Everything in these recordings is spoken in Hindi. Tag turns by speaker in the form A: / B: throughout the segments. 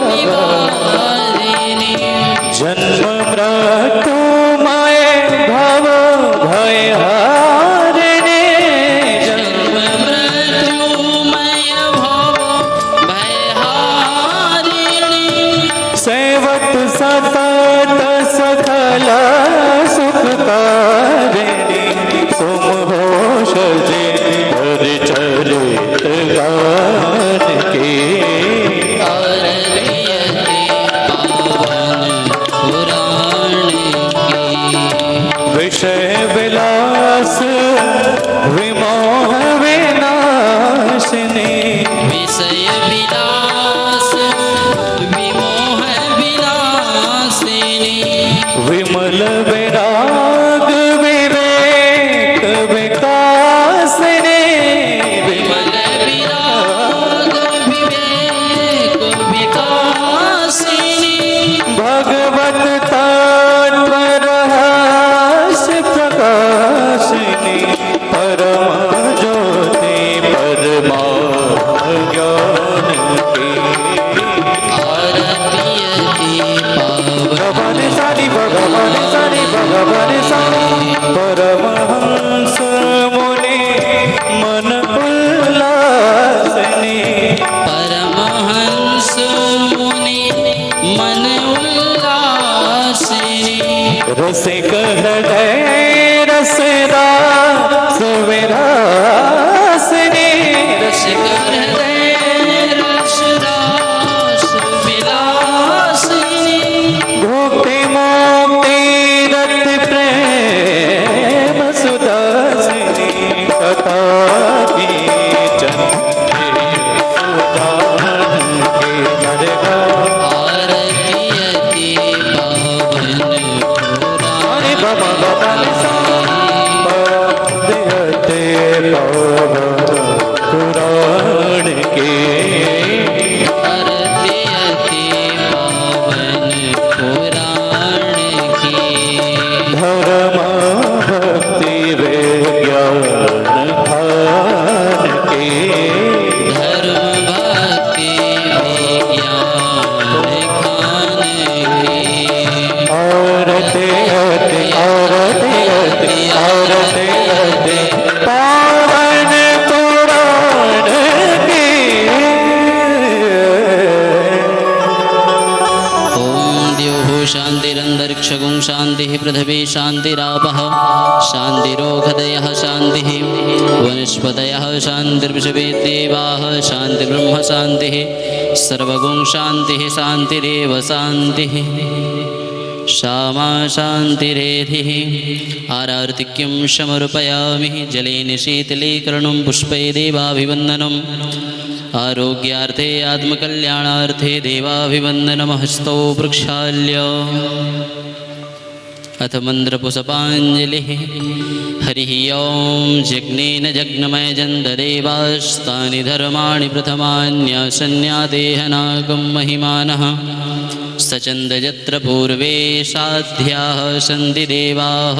A: निवारिणी
B: जन्म मृत्यु मय भव भयहारिणी
A: जन्म मृत्युमय भव भयहारिणी
B: सेवत सतत सकल सुखकारिणी तुम हो सजे हर चरित गान की विषय विलास विमोह विनाशिनी
A: विषय विलास विमोह विनाशिनी
B: विमल विराग विवेक विकासिनी
A: विमल विराग विवेक विकासिनी
B: भगवत तत्व रहस्य प्रकाशिनी परम ज्योति परमा ज्ञान की
A: आरतीयते
B: भगवान सानी भगवान सानी भगवान सानी परमहंस मुनि मन उल्लासिनी
A: परमहंस मुनि मन उल्लासिनी
B: रसिक हृदय रसदा सुविरासिनी
A: रसिक हृदय रसरास विलासिनी
B: भुक्ति मुक्ति रति प्रेम सुदासिनी कथा की चंद्र सुदान के नरगा
A: आरतीयते पावन
B: हरि बाबा बाबा देते पावन पुराण के
A: आरतीयते पावन पुराण की
B: धर्म भक्ति विज्ञान खान के
A: धर्म भक्ति विज्ञान खान की
B: औरते अति औरते अति औरते अति पावन पुराण के
A: ओम द्योः शान्तिरन्तरिक्षगुं शान्तिः पृथिवी शान्तिरापः शान्तिरोषधयः शान्तिः वनस्पतयः शान्तिर्विश्वे देवाः शान्तिर्ब्रह्म शान्तिः सर्वगुं शान्तिः शान्तिरेव शान्तिः श्यामा शान्तिरेधिः आरार्तिक्यं समर्पयामि जलेन शीतलीकरणं पुष्पै देवाभिवन्दनम् आरोग्यार्थे आत्मकल्याणार्थे देवाभिवन्दनमहस्तौ प्रक्षाल्य अथ मन्त्रपुष्पाञ्जलिः हरिः ॐ जज्ञेन जग्नमयजन्तदेवास्तानि धर्माणि प्रथमान्यासन्यादेहनागं महिमानः सचन्द यत्र पूर्वे साध्याः सन्ति देवाः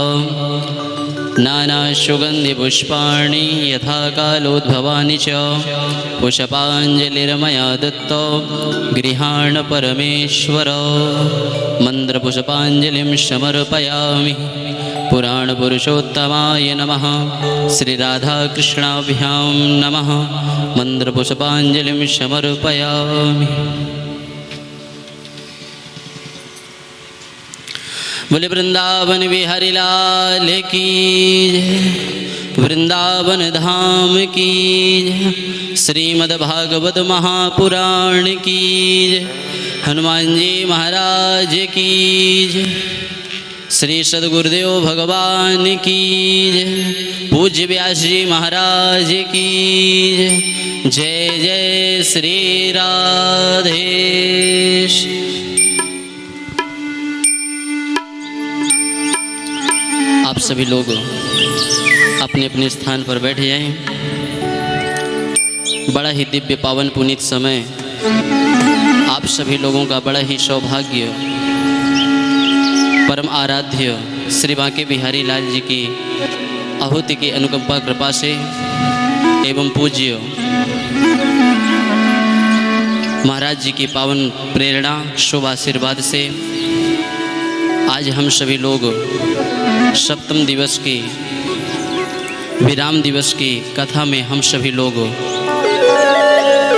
A: नानासुगन्धिपुष्पाणि यथा कालोद्भवानि च पुष्पाञ्जलिर्मया दत्तो गृहाण परमेश्वर मन्त्रपुष्पाञ्जलिं समर्पयामि पुराणपुरुषोत्तमाय नमः श्रीराधाकृष्णाभ्यां नमः मन्त्रपुष्पाञ्जलिं समर्पयामि। बोले वृंदावन बिहारी लाल की जय, वृंदावन धाम की जय, श्रीमद्भागवत महापुराण की जय, हनुमान जी महाराज की जय, श्री सद्गुरुदेव भगवान की जय, पूज्य व्यास जी महाराज की जय, जय जय श्री राधेश। आप सभी लोग अपने अपने स्थान पर बैठ जाएं। बड़ा ही दिव्य पावन पुनीत समय, आप सभी लोगों का बड़ा ही सौभाग्य, परम आराध्य श्री बांके बिहारी लाल जी की आहुति की अनुकंपा कृपा से एवं पूज्य महाराज जी की पावन प्रेरणा शुभ आशीर्वाद से आज हम सभी लोग सप्तम दिवस की विराम दिवस की कथा में हम सभी लोग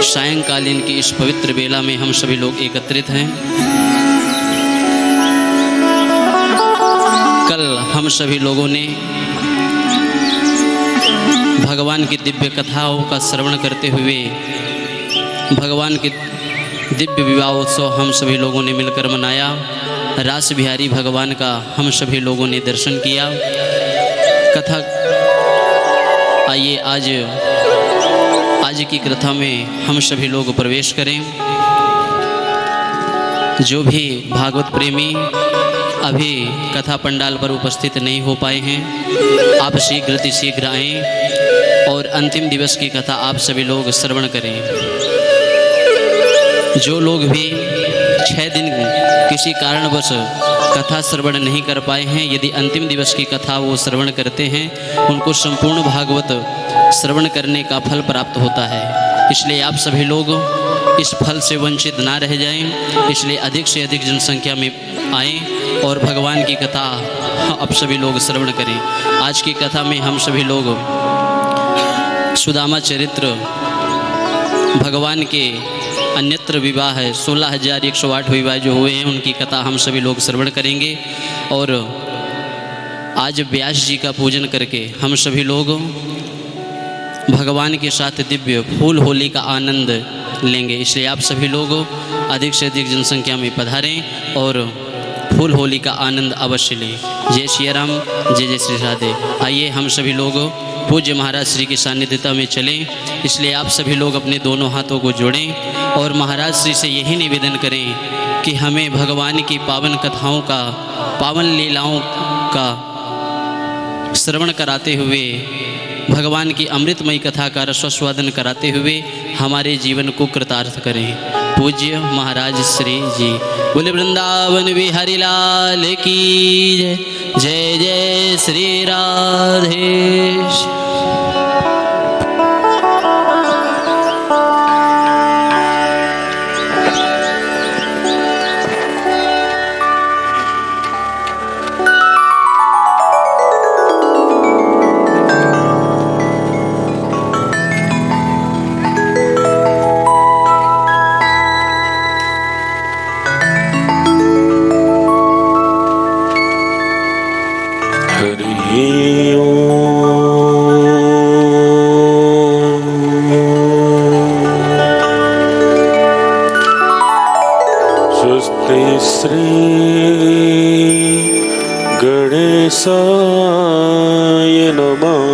A: सायंकालीन की इस पवित्र बेला में हम सभी लोग एकत्रित हैं। कल हम सभी लोगों ने भगवान की दिव्य कथाओं का श्रवण करते हुए भगवान के दिव्य विवाहोत्सव हम सभी लोगों ने मिलकर मनाया। रास बिहारी भगवान का हम सभी लोगों ने दर्शन किया। कथा आइए आज की कथा में हम सभी लोग प्रवेश करें। जो भी भागवत प्रेमी अभी कथा पंडाल पर उपस्थित नहीं हो पाए हैं, आप शीघ्र आएं और अंतिम दिवस की कथा आप सभी लोग श्रवण करें। जो लोग भी 6 दिन किसी कारणवश कथा श्रवण नहीं कर पाए हैं, यदि अंतिम दिवस की कथा वो श्रवण करते हैं, उनको संपूर्ण भागवत श्रवण करने का फल प्राप्त होता है। इसलिए आप सभी लोग इस फल से वंचित ना रह जाएं। इसलिए अधिक से अधिक जनसंख्या में आएं और भगवान की कथा आप सभी लोग श्रवण करें। आज की कथा में हम सभी लोग सुदामा चरित्र, भगवान के अन्यत्र विवाह है 16,108 विवाह जो हुए हैं, उनकी कथा हम सभी लोग श्रवण करेंगे। और आज व्यास जी का पूजन करके हम सभी लोग भगवान के साथ दिव्य फूल होली का आनंद लेंगे। इसलिए आप सभी लोग अधिक से अधिक जनसंख्या में पधारें और फूल होली का आनंद अवश्य लें। जय श्री राम, जय जय श्री राधे। आइए हम सभी लोग पूज्य महाराज श्री की सानिध्यता में चलें। इसलिए आप सभी लोग अपने दोनों हाथों को जोड़ें और महाराज श्री से यही निवेदन करें कि हमें भगवान की पावन कथाओं का, पावन लीलाओं का श्रवण कराते हुए, भगवान की अमृतमयी कथा का रसस्वादन कराते हुए हमारे जीवन को कृतार्थ करें। पूज्य महाराज श्री जी। बोले वृंदावन बिहारी लाल की जय। जय जय श्री राधेश।
B: श्री गणेशाय नमः।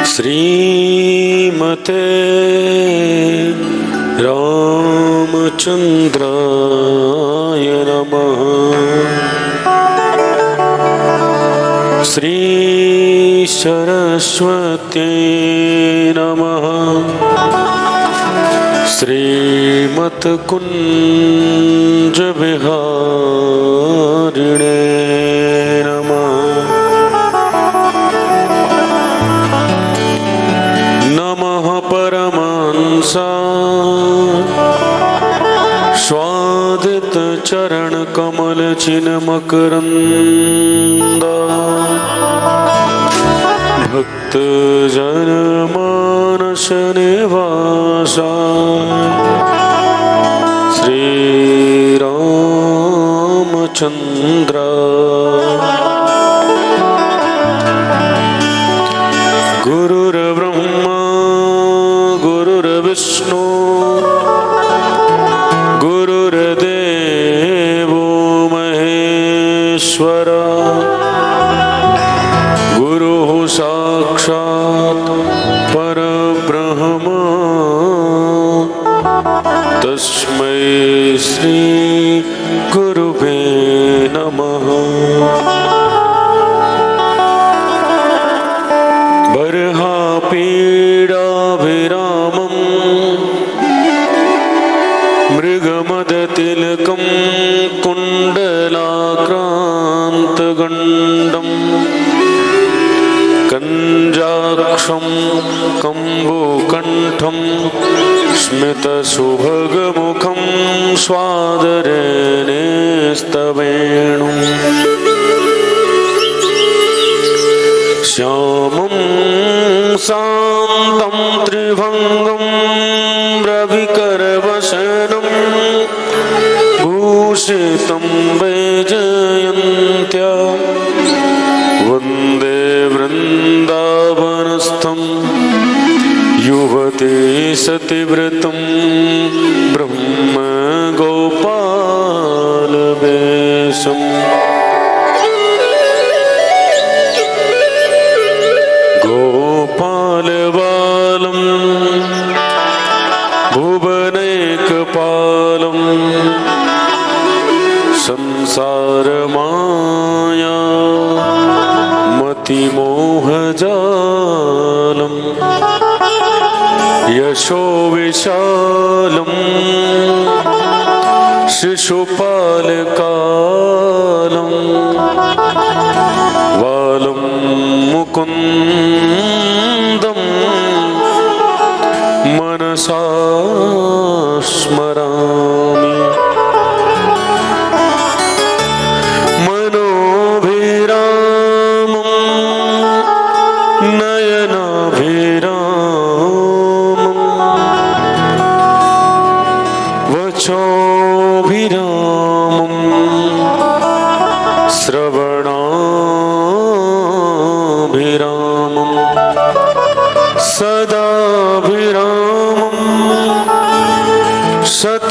B: श्रीमते रामचंद्राय नमः। श्री सरस्वती नमः। श्रीमत कुंज विहारिणे नमः। नमः परमहंसाय स्वादित चरण कमल चिन्मकरंद भक्त जन मानस निवासाय श्री रामचंद्र। गुरुर्ब्रह्मा गुरुर्विष्णु गुरुर्देवो महेश्वर गुरुः साक्षात् परब्रह्म तस्मै श्री गुरुवे नमः। बर्हापीडाभिरामं मृगमदतिलकं कुण्डलाक्रान्तगण्डं कञ्जाक्षं कम्बु स्मितसुभगमुखं स्वादरेणेस्तवेणुम् श्यामं शान्तं त्रिभङ्गं रविकरवसनं भूषितं वैजयन्त्या वन्दे वृन्दावनस्थं युवते सतिव्रतं ब्रह्मगोपालवेशम् गोपालबालं भुवनैकपालं संसारमाया मतिमोहजालं यशो विशालं शिशुपालकालं वालं मुकुन्दं मनसा स्मरामि मनोभिरामं नयनाभिरामं वचोभिरामं श्रवणाभिरामं सदाभिरामं सतताभिरामं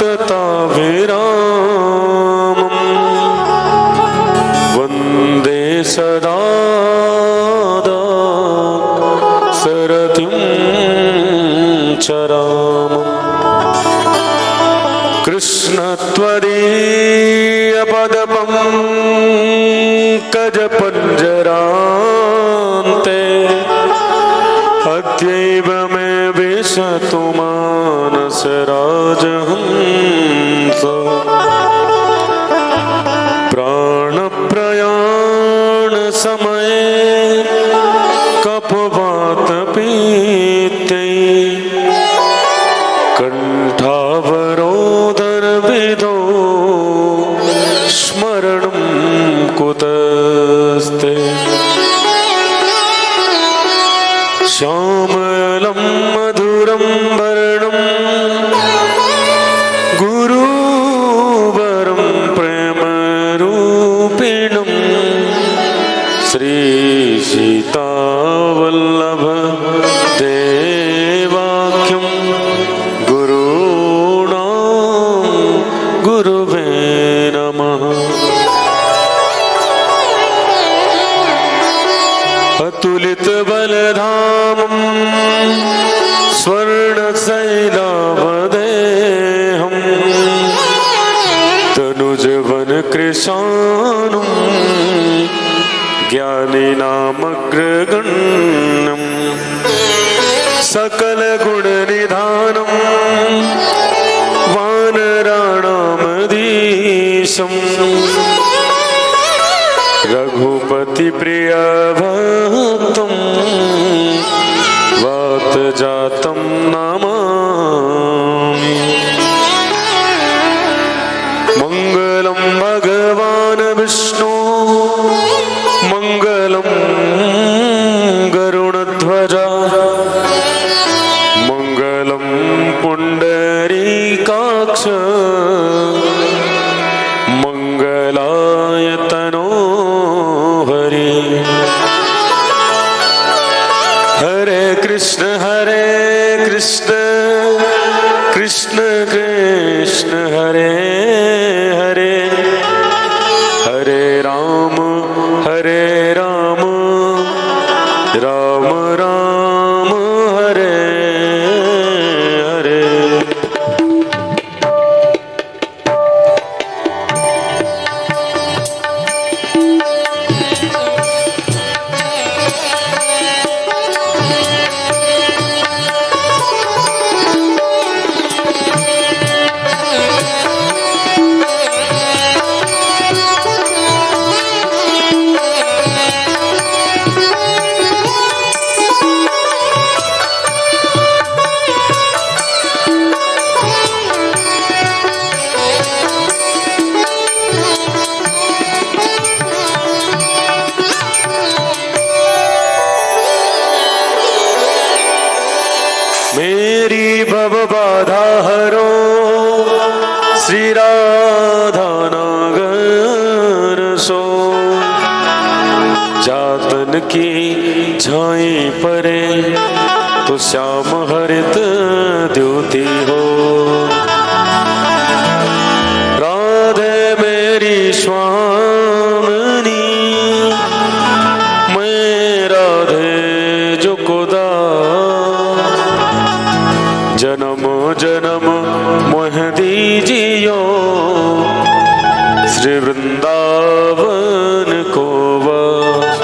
B: वन्दे सदा सरथिं चरामम् कृष्णत्वदीयपदपङ्कजपञ्जरान्ते अद्यैव मे विशतु मानसराजहंस प्राणप्रयाणसमये कफवातपीत्यै कण्ठावरोदनविधौ स्मरणं कुतस्ते श्यामलं मधुरं वर्णं गुरुवरं प्रेमरूपिणं श्रीसीतावल्लभ देवाख्यं गुरूणां गुरुवे नमः। अतुलितबलधामं स्वर्णशैलावदेहं तनुजवनकृशानुं ज्ञानिनामग्रगण्यं सकलगुणनिधानं वानराणामधीशं रघुपतिप्रियभक्तं वातजातं नमामि। मङ्गलं भगवान् विष्णु मङ्गलं गरुडध्वजा मङ्गलं पुण्डरीकाक्ष मङ्गलायतनो हरि। हरे कृष्ण कृष्ण कृष्ण हरे हरे हरे राम राम राम हरे हरे। मेरी भव बाधा हरो श्री राधा नगर सो। जातन की छाई परे तो श्याम हरित द्योति हो। राधे मेरी स्वामिनी मैं राधे जो खुदा। जन्म जन्म मोह दीजियो श्री वृंदावन को वास।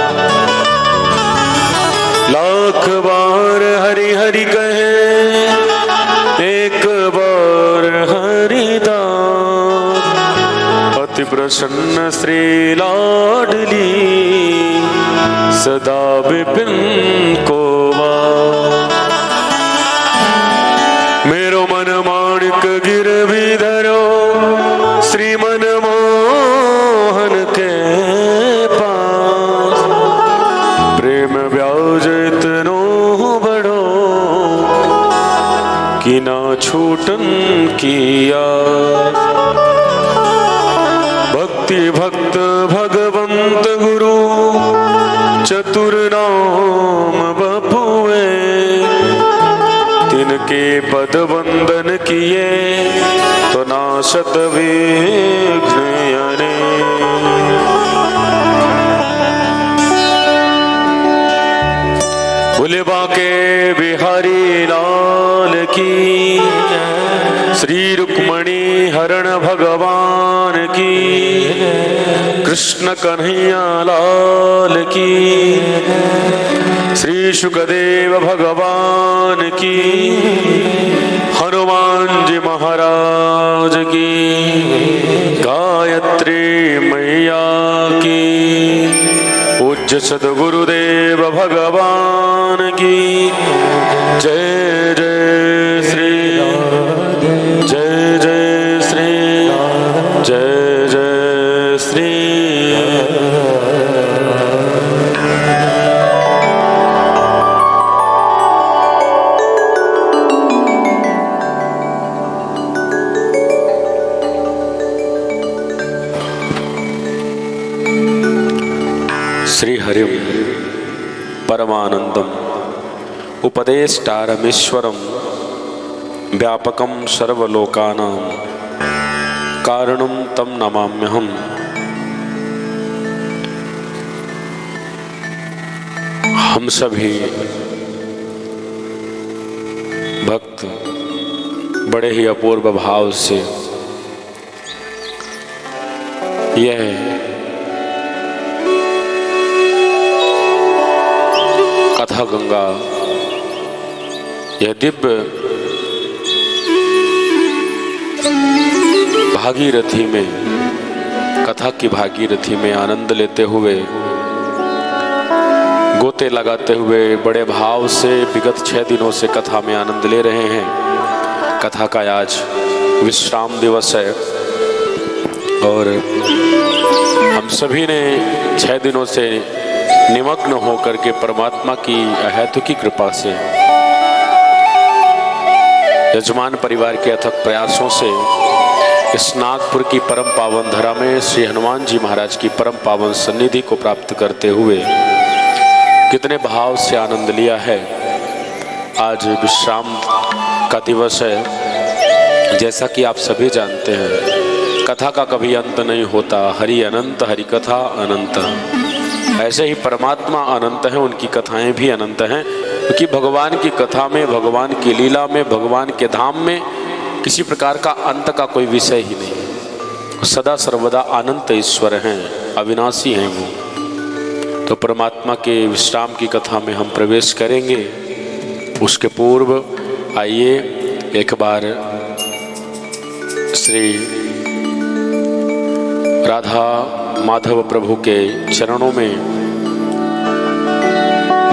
B: लाख बार हरि हरि कहे एक बार हरिदास। अति प्रसन्न श्री लाडली सदा विपिन को वास। मेरो मन माणिक गिरवी धरो श्री मनमोहन के पास। प्रेम ब्याज इतनो बड़ो कि ना छूटन किया। भक्ति भक्त भगवंत गुरु चतुर नाम बपुए। तिनके पद वंदन किए तो नाशत विघ्न अनेक। बोले बांके बिहारी लाल की। श्री रुक्मणी हरण भगवान की। कृष्ण कन्हैया लाल की। श्री शुकदेव भगवान की। हनुमान जी महाराज की। गायत्री मैया की। पूज्य सद्गुरुदेव भगवान की। जय जय श्री जय जय श्री जय जय श्री। श्री हरिम परमानंदम उपदेष्टारमीश्वरम व्यापकम सर्वलोकानां कारणम तम नमाम्यहम्। हम सभी भक्त बड़े ही अपूर्व भाव से यह कथा गंगा, यह दिव्य भागीरथी में, कथा की भागीरथी में आनंद लेते हुए, गोते लगाते हुए बड़े भाव से विगत 6 दिनों से कथा में आनंद ले रहे हैं। कथा का आज विश्राम दिवस है और हम सभी ने 6 दिनों से निमग्न होकर के परमात्मा की अहेतुकी कृपा से, यजमान परिवार के अथक प्रयासों से इस नागपुर की परम पावन धरा में श्री हनुमान जी महाराज की परम पावन सन्निधि को प्राप्त करते हुए कितने भाव से आनंद लिया है। आज विश्राम का दिवस है। जैसा कि आप सभी जानते हैं, कथा का कभी अंत नहीं होता। हरि अनंत, हरि कथा अनंत। ऐसे ही परमात्मा अनंत हैं, उनकी कथाएं भी अनंत हैं, क्योंकि भगवान की कथा में, भगवान की लीला में, भगवान के धाम में किसी प्रकार का अंत का कोई विषय ही नहीं। सदा सर्वदा अनंत ईश्वर हैं, अविनाशी हैं वो। तो परमात्मा के विश्राम की कथा में हम प्रवेश करेंगे। उसके पूर्व आइए एक बार श्री राधा माधव प्रभु के चरणों में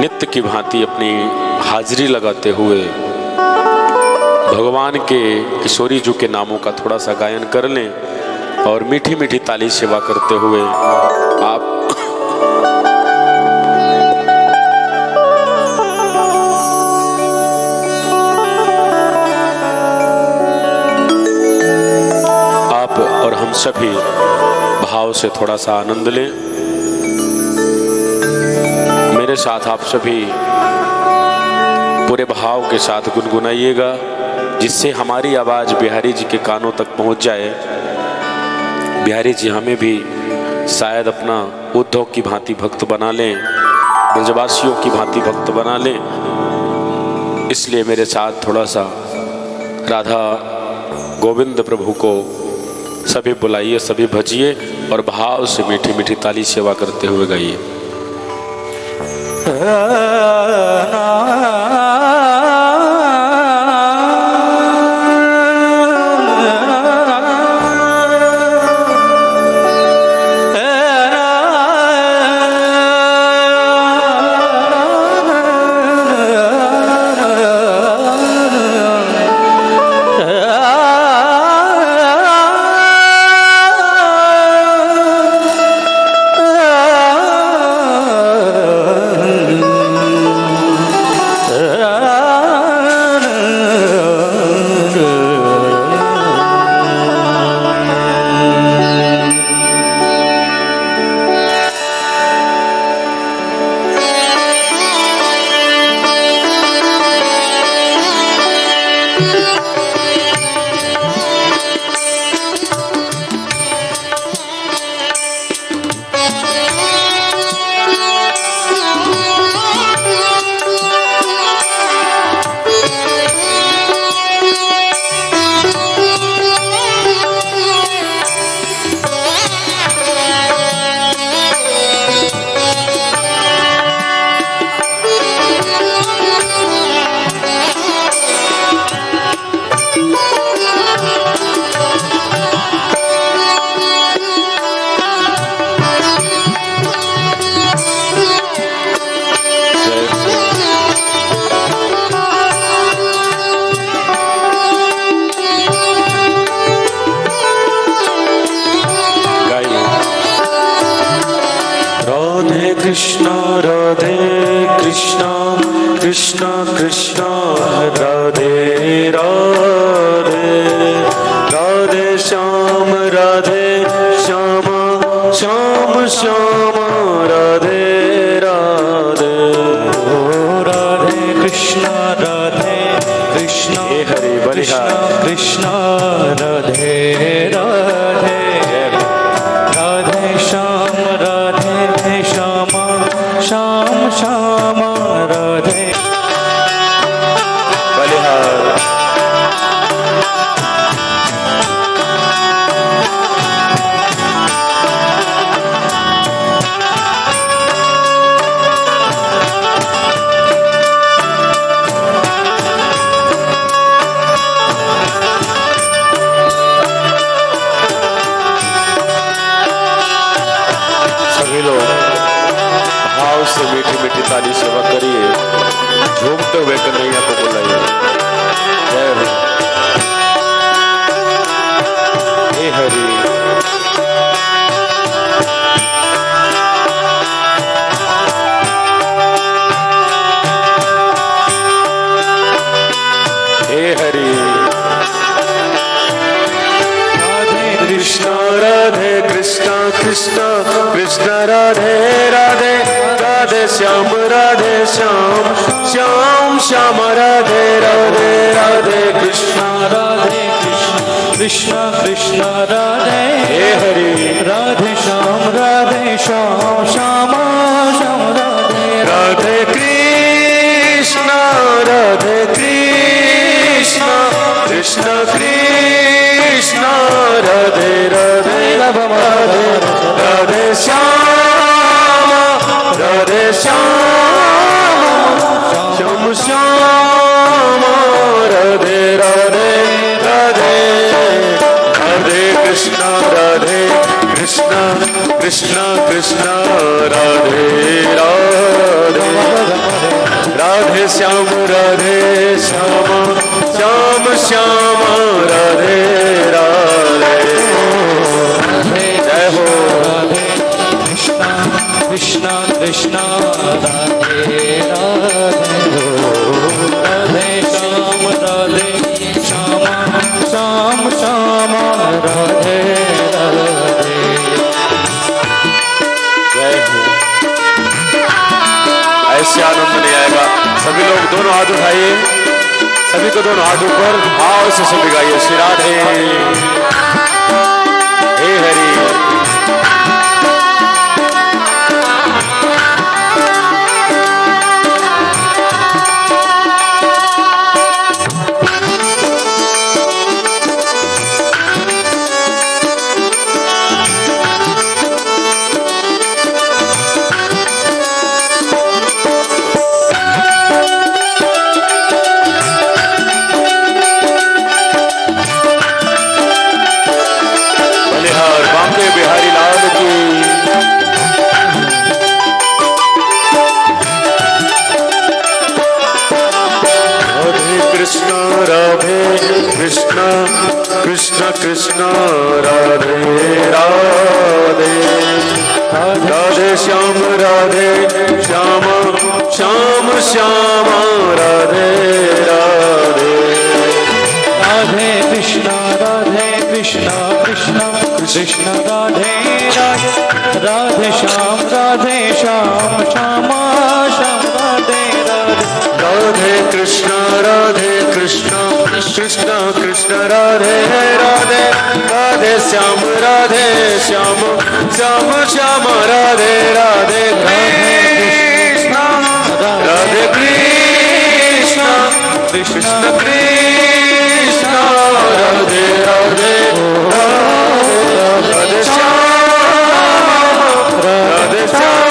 B: नित्य की भांति अपनी हाजिरी लगाते हुए भगवान के किशोरी जी के नामों का थोड़ा सा गायन कर लें और मीठी मीठी ताली सेवा करते हुए आप सभी भाव से थोड़ा सा आनंद लें। मेरे साथ आप सभी पूरे भाव के साथ गुनगुनाइएगा, जिससे हमारी आवाज़ बिहारी जी के कानों तक पहुंच जाए। बिहारी जी हमें भी शायद अपना उद्धव की भांति भक्त बना लें, ब्रजवासियों की भांति भक्त बना लें। इसलिए मेरे साथ थोड़ा सा राधा गोविंद प्रभु को सभी बुलाइए, सभी भजिए और भाव से मीठी मीठी ताली सेवा करते हुए गाइए। कृष्ण राधे कृष्ण कृष्ण कृष्ण राधे राधे राधे श्याम श्याम श्याम श्याम राधे राधे। ओ राधे कृष्ण हरे बलिहार कृष्ण राधे राधे राधे श्याम श्याम श्याम राधे बलिहार। सभी लोग भाव से मीठी मीठी ताली सेवा करिए, झूमते हुए कन्हैया को बुलाइए। जय हो हे हरि। हे हरि राधे कृष्ण कृष्ण कृष्ण राधे राधे राधे श्याम श्याम श्याम राधे राधे राधे कृष्ण कृष्ण कृष्ण राधे हे हरि राधे श्याम श्याम श्याम राधे राधे कृष्ण कृष्ण कृष्ण राधे राधे राधे राधे श्याम श्याम श्याम राधे राधे राधे राधे कृष्ण कृष्ण कृष्ण राधे राधे राधे श्याम श्याम श्याम राधे राधे। जय हो कृष्ण कृष्ण राधे राधे राधे श्याम श्याम श्याम राधे राधे। अवश्य आनंद नहीं आएगा। सभी लोग दोनों हाथ उठाइए, सभी को दोनों हाथ ऊपर भाव से सभी गाइए श्री राधे हे हरि। बिहारी लाल की राधे कृष्ण राधे कृष्ण कृष्ण कृष्ण राधे राधे राधे श्याम राधे श्याम श्याम श्याम राधे राधे
C: राधे कृष्ण कृष्ण कृष्ण राधे राधे राधे श्याम श्याम श्याम राधे राधे
B: राधे कृष्ण कृष्ण कृष्ण राधे राधे राधे श्याम श्याम श्याम श्याम राधे राधे कृष्ण राधे कृष्ण कृष्ण कृष्ण राधे राधे राधे श्याम राधे श्याम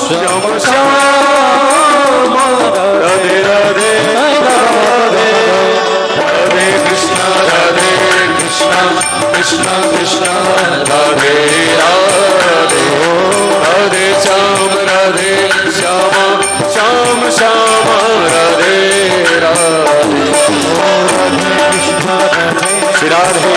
B: श्याम श्याम राधे राधे राधे राधे कृष्ण कृष्ण कृष्ण राधे राधे राधे श्याम श्याम श्याम राधे राधे श्री राधे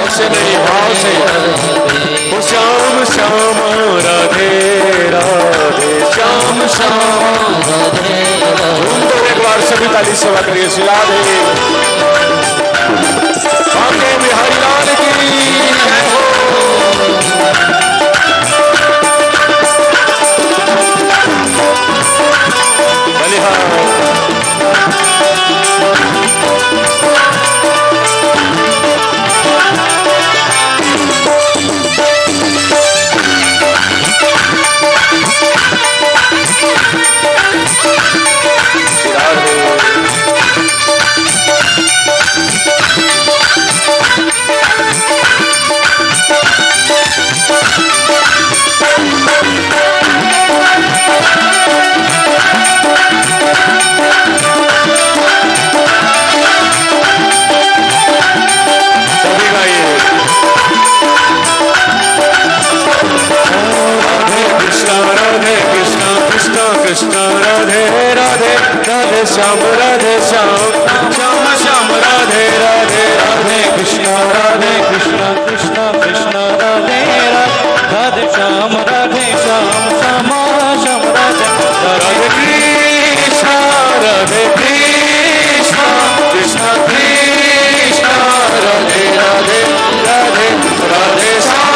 B: ऐसे नहीं भाव से श्याम श्याम राधे राधे श्याम श्याम राधे एक बार सभी ताली सेवा करिए श्री राधे बांके बिहारी लाल की जय हो। कृष्ण राधे राधे राधे श्याम श्याम श्याम राधे राधे राधे कृष्ण कृष्ण कृष्ण राधे राधे श्याम श्याम श्याम राधे राधे कृष्ण राधे कृष्ण कृष्ण कृष्ण राधे राधे राधे राधे श्याम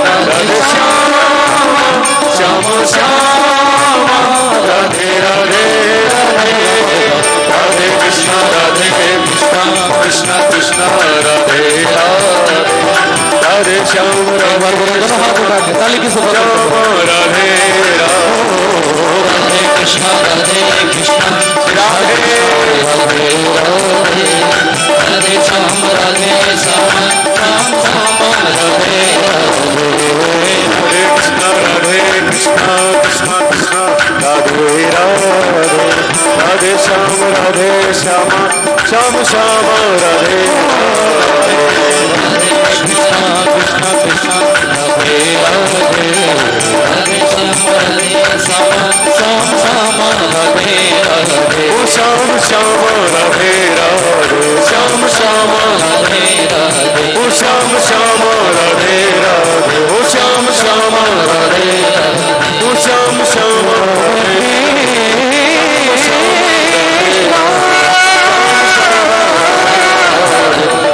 B: राधे श्याम श्याम श्याम राधे राधे राधे राधे कृष्ण कृष्ण कृष्ण राधे राधे राधे श्याम राधे
C: ताली की
B: श्याम राधे
A: राधे कृष्ण
B: राधे
A: राधे राधे श्याम राधे श्याम श्याम राधे
B: हरे कृष्ण कृष्ण कृष्ण राधे राधे राधे श्याम श्याम श्याम श्याम राधे
A: कृष्ण कृष्ण राधे राधे राधे श्याम राधे श्याम श्याम राधे राधे
B: श्याम श्याम राधे राधे श्याम श्याम राधे राधे, ओ श्याम श्याम राधे राधे, ओ श्याम श्याम राधे राधे, ओ श्याम श्याम राधे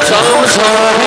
B: श्याम श्याम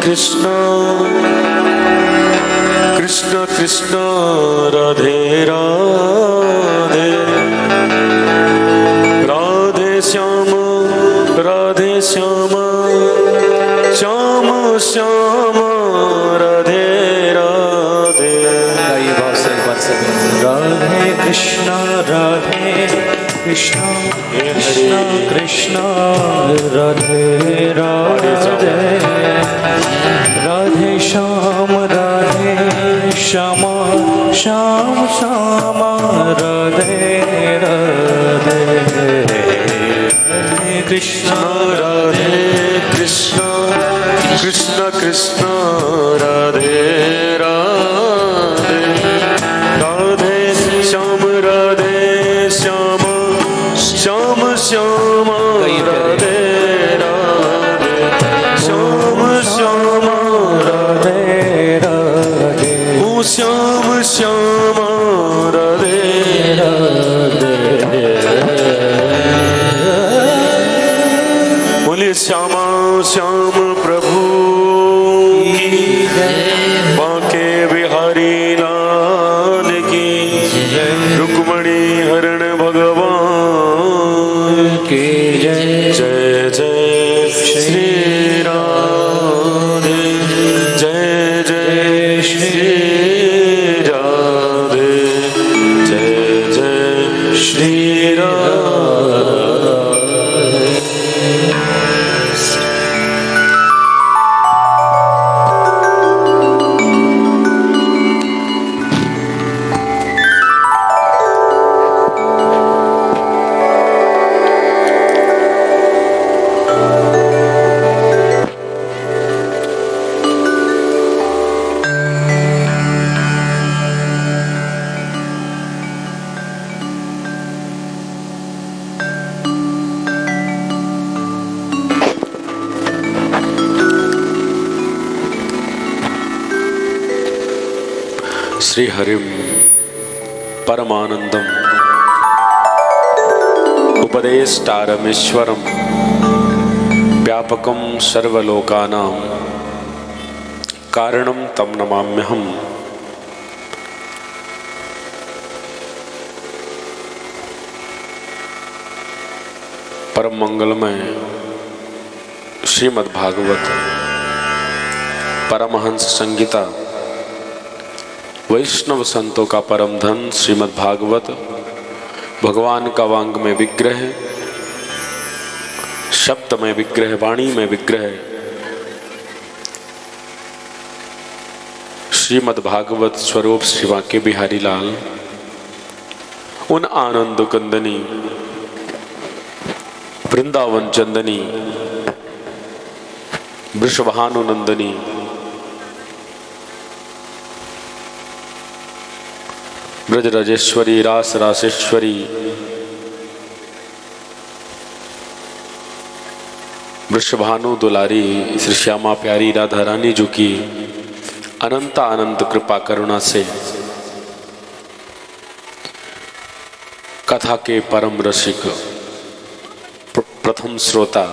B: कृष्ण कृष्ण कृष्ण राधे राधे, राधे श्याम श्याम श्याम राधे राधे।
C: ये भाव से एक बार से राधे कृष्ण कृष्ण कृष्ण राधे राधे, राधे श्याम श्याम श्याम राधे राधे, कृष्ण
B: कृष्ण कृष्ण कृष्ण राधे राधे, राधे श्याम श्याम श्याम राधे राधे, श्याम श्याम राधे राधे, ओ श्याम श्याम राधे राधे। बोले श्यामा श्याम प्रभु की जय, बांके बिहारी लाल की जय, रुक्मणी हरण भगवान की जय। जय जय श्री राधे, जय जय श्री राधे, जय जय श्री राधे। श्री हरिम परमानंदम उपदेष्टारमीश्वरम व्यापकम सर्वलोकानां कारणम तम नमाम्यहम्। परम मंगलमय श्रीमद् भागवत परमहंस संगीता वैष्णव संतों का परम धन श्रीमद् भागवत, भगवान का वांग में विग्रह, शब्द में विग्रह, वाणी में विग्रह, श्रीमद् भागवत स्वरूप श्री बांके बिहारी लाल उन आनंद कंदनी वृंदावन चंदनी वृषभानुनंदनी ब्रज राजेश्वरी रास रासेश्वरी वृषभानु दुलारी श्री श्यामा प्यारी राधा रानी जी की अनंत अनंत कृपा करुणा से कथा के परम रसिक प्रथम श्रोता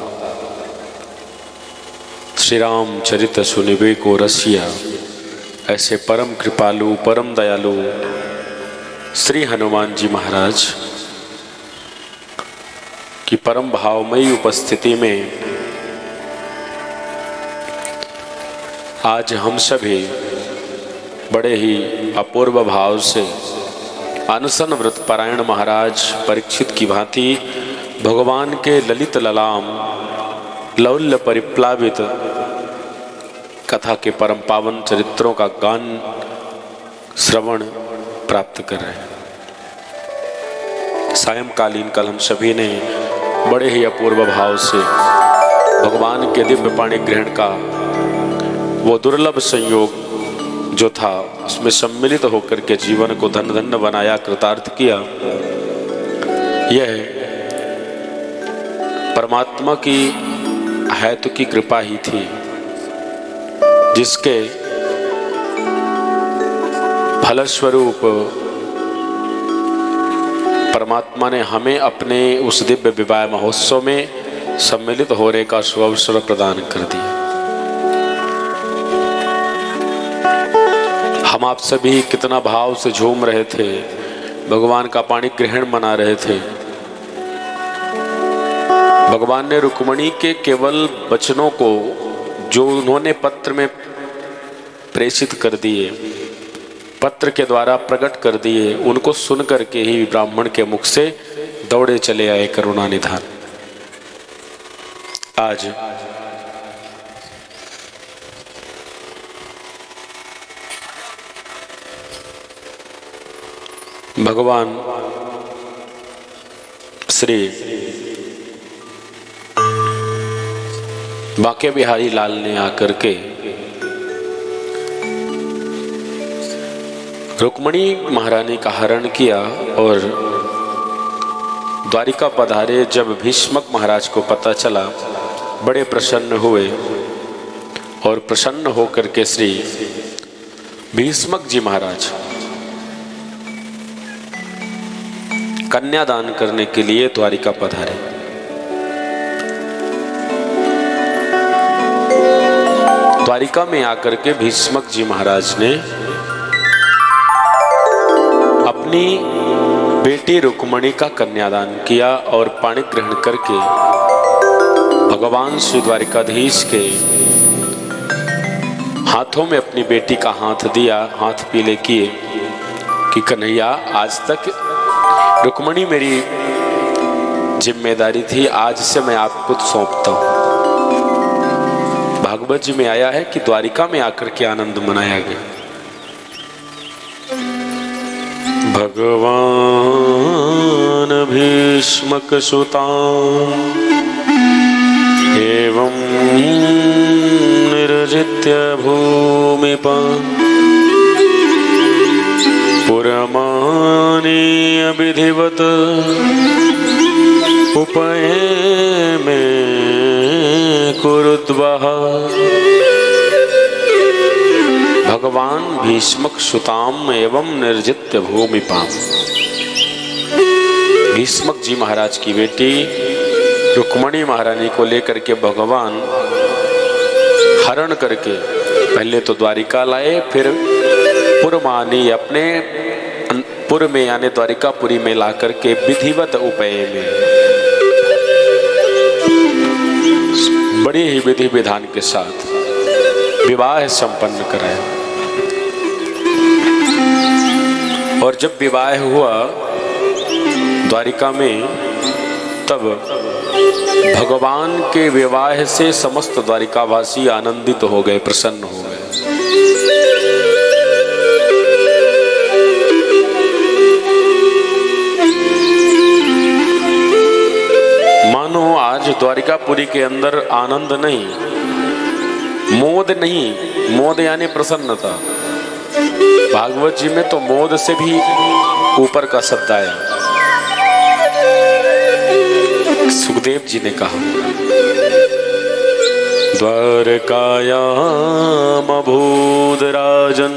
B: श्री राम चरित सुनिबे को रसिया ऐसे परम कृपालु परम दयालु श्री हनुमान जी महाराज की परम भावमयी उपस्थिति में आज हम सभी बड़े ही अपूर्व भाव से अनशन व्रत पारायण महाराज परीक्षित की भांति भगवान के ललित ललाम लौल्य परिप्लावित कथा के परम पावन चरित्रों का गान श्रवण प्राप्त कर रहे हैं। सायंकालीन कल हम सभी ने बड़े ही अपूर्व भाव से भगवान के दिव्य पाणी ग्रहण का वो दुर्लभ संयोग जो था उसमें सम्मिलित होकर के जीवन को धन्य धन्य बनाया, कृतार्थ किया। यह परमात्मा की हेतु की कृपा ही थी, जिसके फलस्वरूप परमात्मा ने हमें अपने उस दिव्य विवाह महोत्सव में सम्मिलित होने का सुअवसर प्रदान कर दिया। हम आप सभी कितना भाव से झूम रहे थे, भगवान का पाणी ग्रहण मना रहे थे। भगवान ने रुक्मणी के केवल वचनों को जो उन्होंने पत्र में प्रेषित कर दिए, पत्र के द्वारा प्रकट कर दिए, उनको सुन करके ही ब्राह्मण के मुख से दौड़े चले आए करुणा निधान। आज भगवान श्री बांके बिहारी लाल ने आकर के रुक्मणी महारानी का हरण किया और द्वारिका पधारे। जब भीष्मक महाराज को पता चला, बड़े प्रसन्न हुए और प्रसन्न होकर के श्री भीष्मक जी महाराज कन्यादान करने के लिए द्वारिका पधारे। द्वारिका में आकर के भीष्मक जी महाराज ने अपनी बेटी रुक्मणी का कन्यादान किया और पाणी ग्रहण करके भगवान श्री द्वारिकाधीश के हाथों में अपनी बेटी का हाथ दिया, हाथ पीले किए कि कन्हैया, आज तक रुक्मणी मेरी जिम्मेदारी थी, आज से मैं आपको सौंपता हूं। भागवत जी में आया है कि द्वारिका में आकर के आनंद मनाया गया। भगवान भीष्मक सुतां एवं निर्जित्य भूमिपां पुरमानीय विधिवत उपयमे कुरुद्वः। भगवान भीष्मक सुताम एवं निर्जित्य भूमिपां। भीष्मक जी महाराज की बेटी रुक्मणी महारानी को लेकर के भगवान हरण करके पहले तो द्वारिका लाए, फिर पुरमानी अपने पुर में यानी द्वारिकापुरी में ला करके विधिवत उपाय में बड़ी ही विधि विधान के साथ विवाह संपन्न कराया। और जब विवाह हुआ द्वारिका में, तब भगवान के विवाह से समस्त द्वारिकावासी आनंदित हो गए, प्रसन्न हो गए। मानो आज द्वारिकापुरी के अंदर आनंद नहीं, मोद नहीं, मोद यानी प्रसन्नता। भागवत जी में तो मोद से भी ऊपर का शब्द आया। सुखदेव जी ने कहा, द्वारकायाम अभूद राजन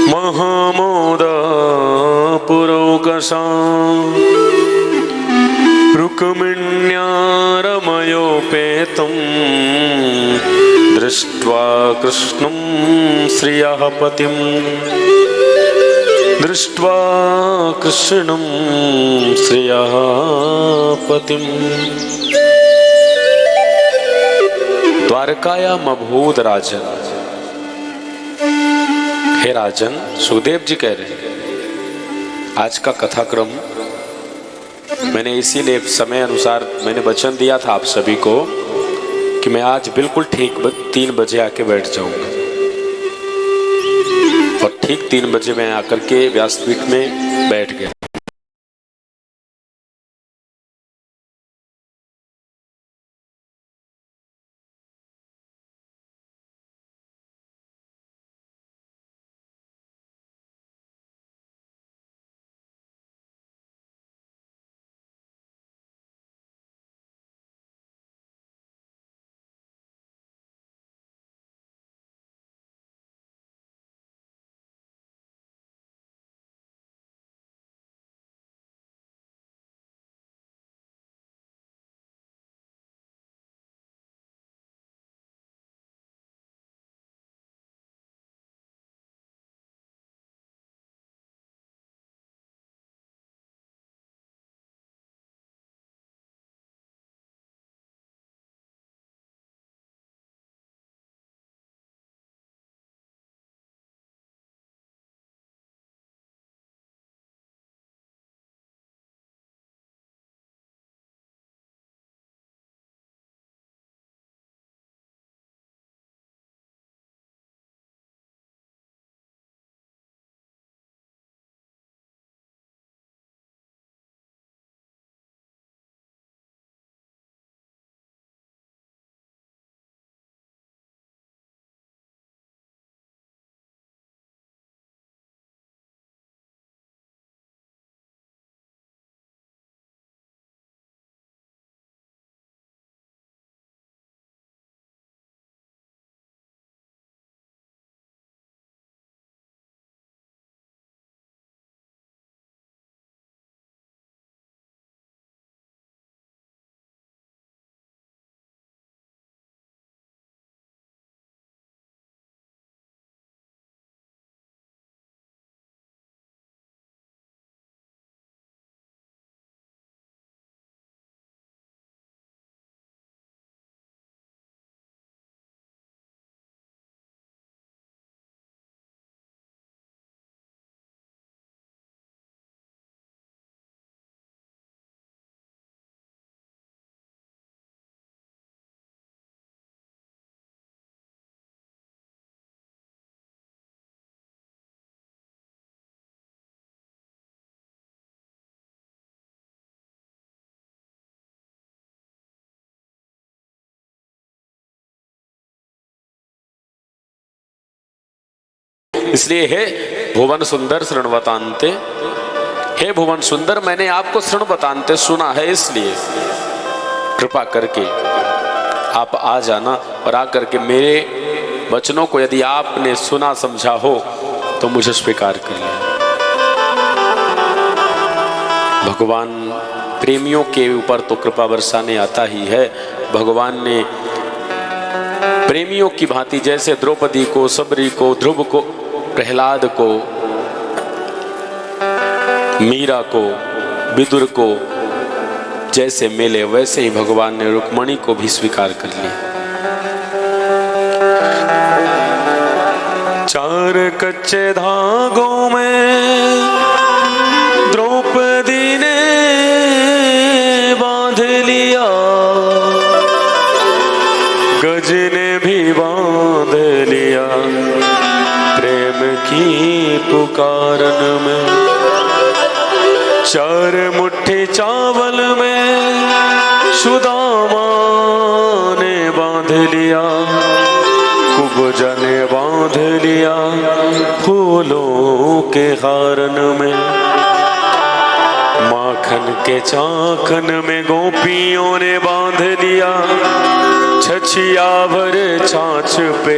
B: महामोदा पुरोकसां रुक्मिण्या रमयोपेतं दृष्ट्वा कृष्णं श्रियः पतिं दृष्ट्वा कृष्णं श्रियः पतिं। द्वारकायाम अभूद राजन, हे राजन, सुखदेव जी कह रहे हैं आज का कथाक्रम मैंने इसीलिए समय अनुसार मैंने वचन दिया था आप सभी को कि मैं आज बिल्कुल ठीक 3 बजे आके बैठ जाऊंगा, और ठीक 3 बजे मैं आकर के व्यासपीठ में बैठ गया। इसलिए हे भुवन सुंदर शृण्वतान्ते, हे भुवन सुंदर मैंने आपको शृण्वतान्ते सुना है, इसलिए कृपा करके आप आ जाना और आकर के मेरे वचनों को यदि आपने सुना समझा हो तो मुझे स्वीकार कर लें। भगवान प्रेमियों के ऊपर तो कृपा बरसाने आता ही है। भगवान ने प्रेमियों की भांति जैसे द्रौपदी को, सबरी को, ध्रुव को, प्रहलाद को, मीरा को, विदुर को जैसे मिले, वैसे ही भगवान ने रुक्मणी को भी स्वीकार कर लिया। 4 कच्चे धागों में द्रौपदी ने बांध लिया, गज ने भी बांध लिया, प्रेम की पुकारन में। 4 मुट्ठी चावल में सुदामा ने बांध लिया, कुब्जा ने बांध लिया, फूलों के हारन में। माखन के चाखन में गोपियों ने बांध लिया, छछिया भर छाछ पे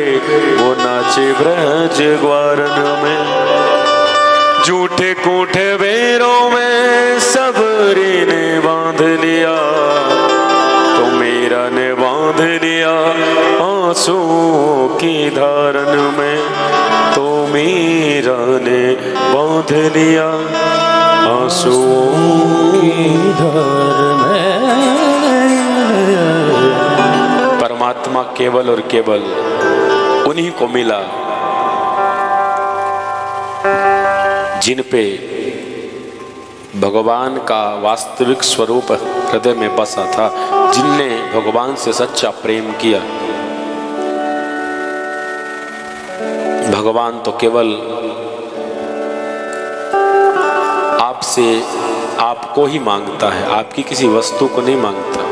B: वो नाचे ब्रज ग्वारन में। झूठे कूठे बेरों में सबरी ने बांध लिया, तो मीरा ने बांध लिया आंसुओं की धारन में, तो मीरा ने बांध लिया आंसुओं की धार में। परमात्मा केवल और केवल उन्हीं को मिला जिन पे भगवान का वास्तविक स्वरूप हृदय में बसा था, जिनने भगवान से सच्चा प्रेम किया। भगवान तो केवल आपसे आपको ही मांगता है, आपकी किसी वस्तु को नहीं मांगता।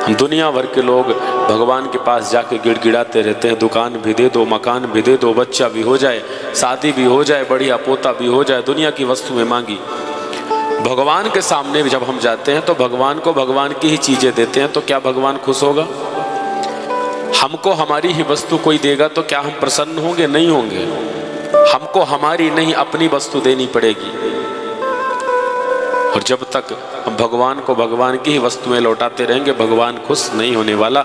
B: हम दुनिया भर के लोग भगवान के पास जाके गिड़गिड़ाते रहते हैं, दुकान भी दे दो, मकान भी दे दो, बच्चा भी हो जाए, शादी भी हो जाए, बढ़िया पोता भी हो जाए, दुनिया की वस्तुएं मांगी। भगवान के सामने जब हम जाते हैं तो भगवान को भगवान की ही चीजें देते हैं, तो क्या भगवान खुश होगा? हमको हमारी ही वस्तु कोई देगा तो क्या हम प्रसन्न होंगे? नहीं होंगे। हमको हमारी नहीं अपनी वस्तु देनी पड़ेगी। और जब तक हम भगवान को भगवान की ही वस्तुएं लौटाते रहेंगे, भगवान खुश नहीं होने वाला।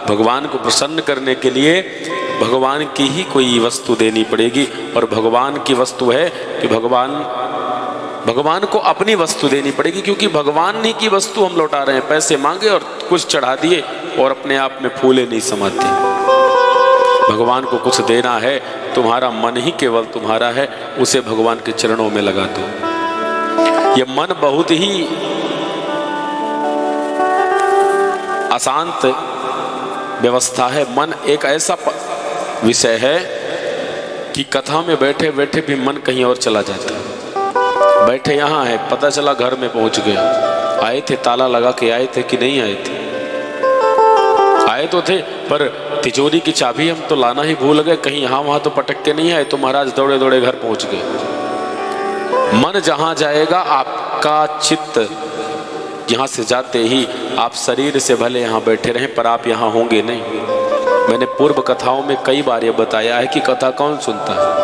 B: भगवान को प्रसन्न करने के लिए भगवान की ही कोई वस्तु देनी पड़ेगी। और भगवान की वस्तु है कि भगवान को अपनी वस्तु देनी पड़ेगी, क्योंकि भगवान ही की वस्तु हम लौटा रहे हैं। पैसे मांगे और कुछ चढ़ा दिए और अपने आप में फूले नहीं समाते। भगवान को कुछ देना है, तुम्हारा मन ही केवल तुम्हारा है, उसे भगवान के चरणों में लगा दो। ये मन बहुत ही अशांत व्यवस्था है। मन एक ऐसा विषय है कि कथा में बैठे बैठे भी मन कहीं और चला जाता है। बैठे यहाँ है, पता चला घर में पहुंच गए। आए थे, ताला लगा के आए थे कि नहीं आए थे? आए तो थे, पर तिजोरी की चाबी हम तो लाना ही भूल गए। कहीं यहाँ वहां तो पटक के नहीं आए, तो महाराज दौड़े दौड़े घर पहुंच गए। मन जहां जाएगा, आपका चित्त यहां से जाते ही आप शरीर से भले यहां बैठे रहें, पर आप यहां होंगे नहीं। मैंने पूर्व कथाओं में कई बार ये बताया है कि कथा कौन सुनता है।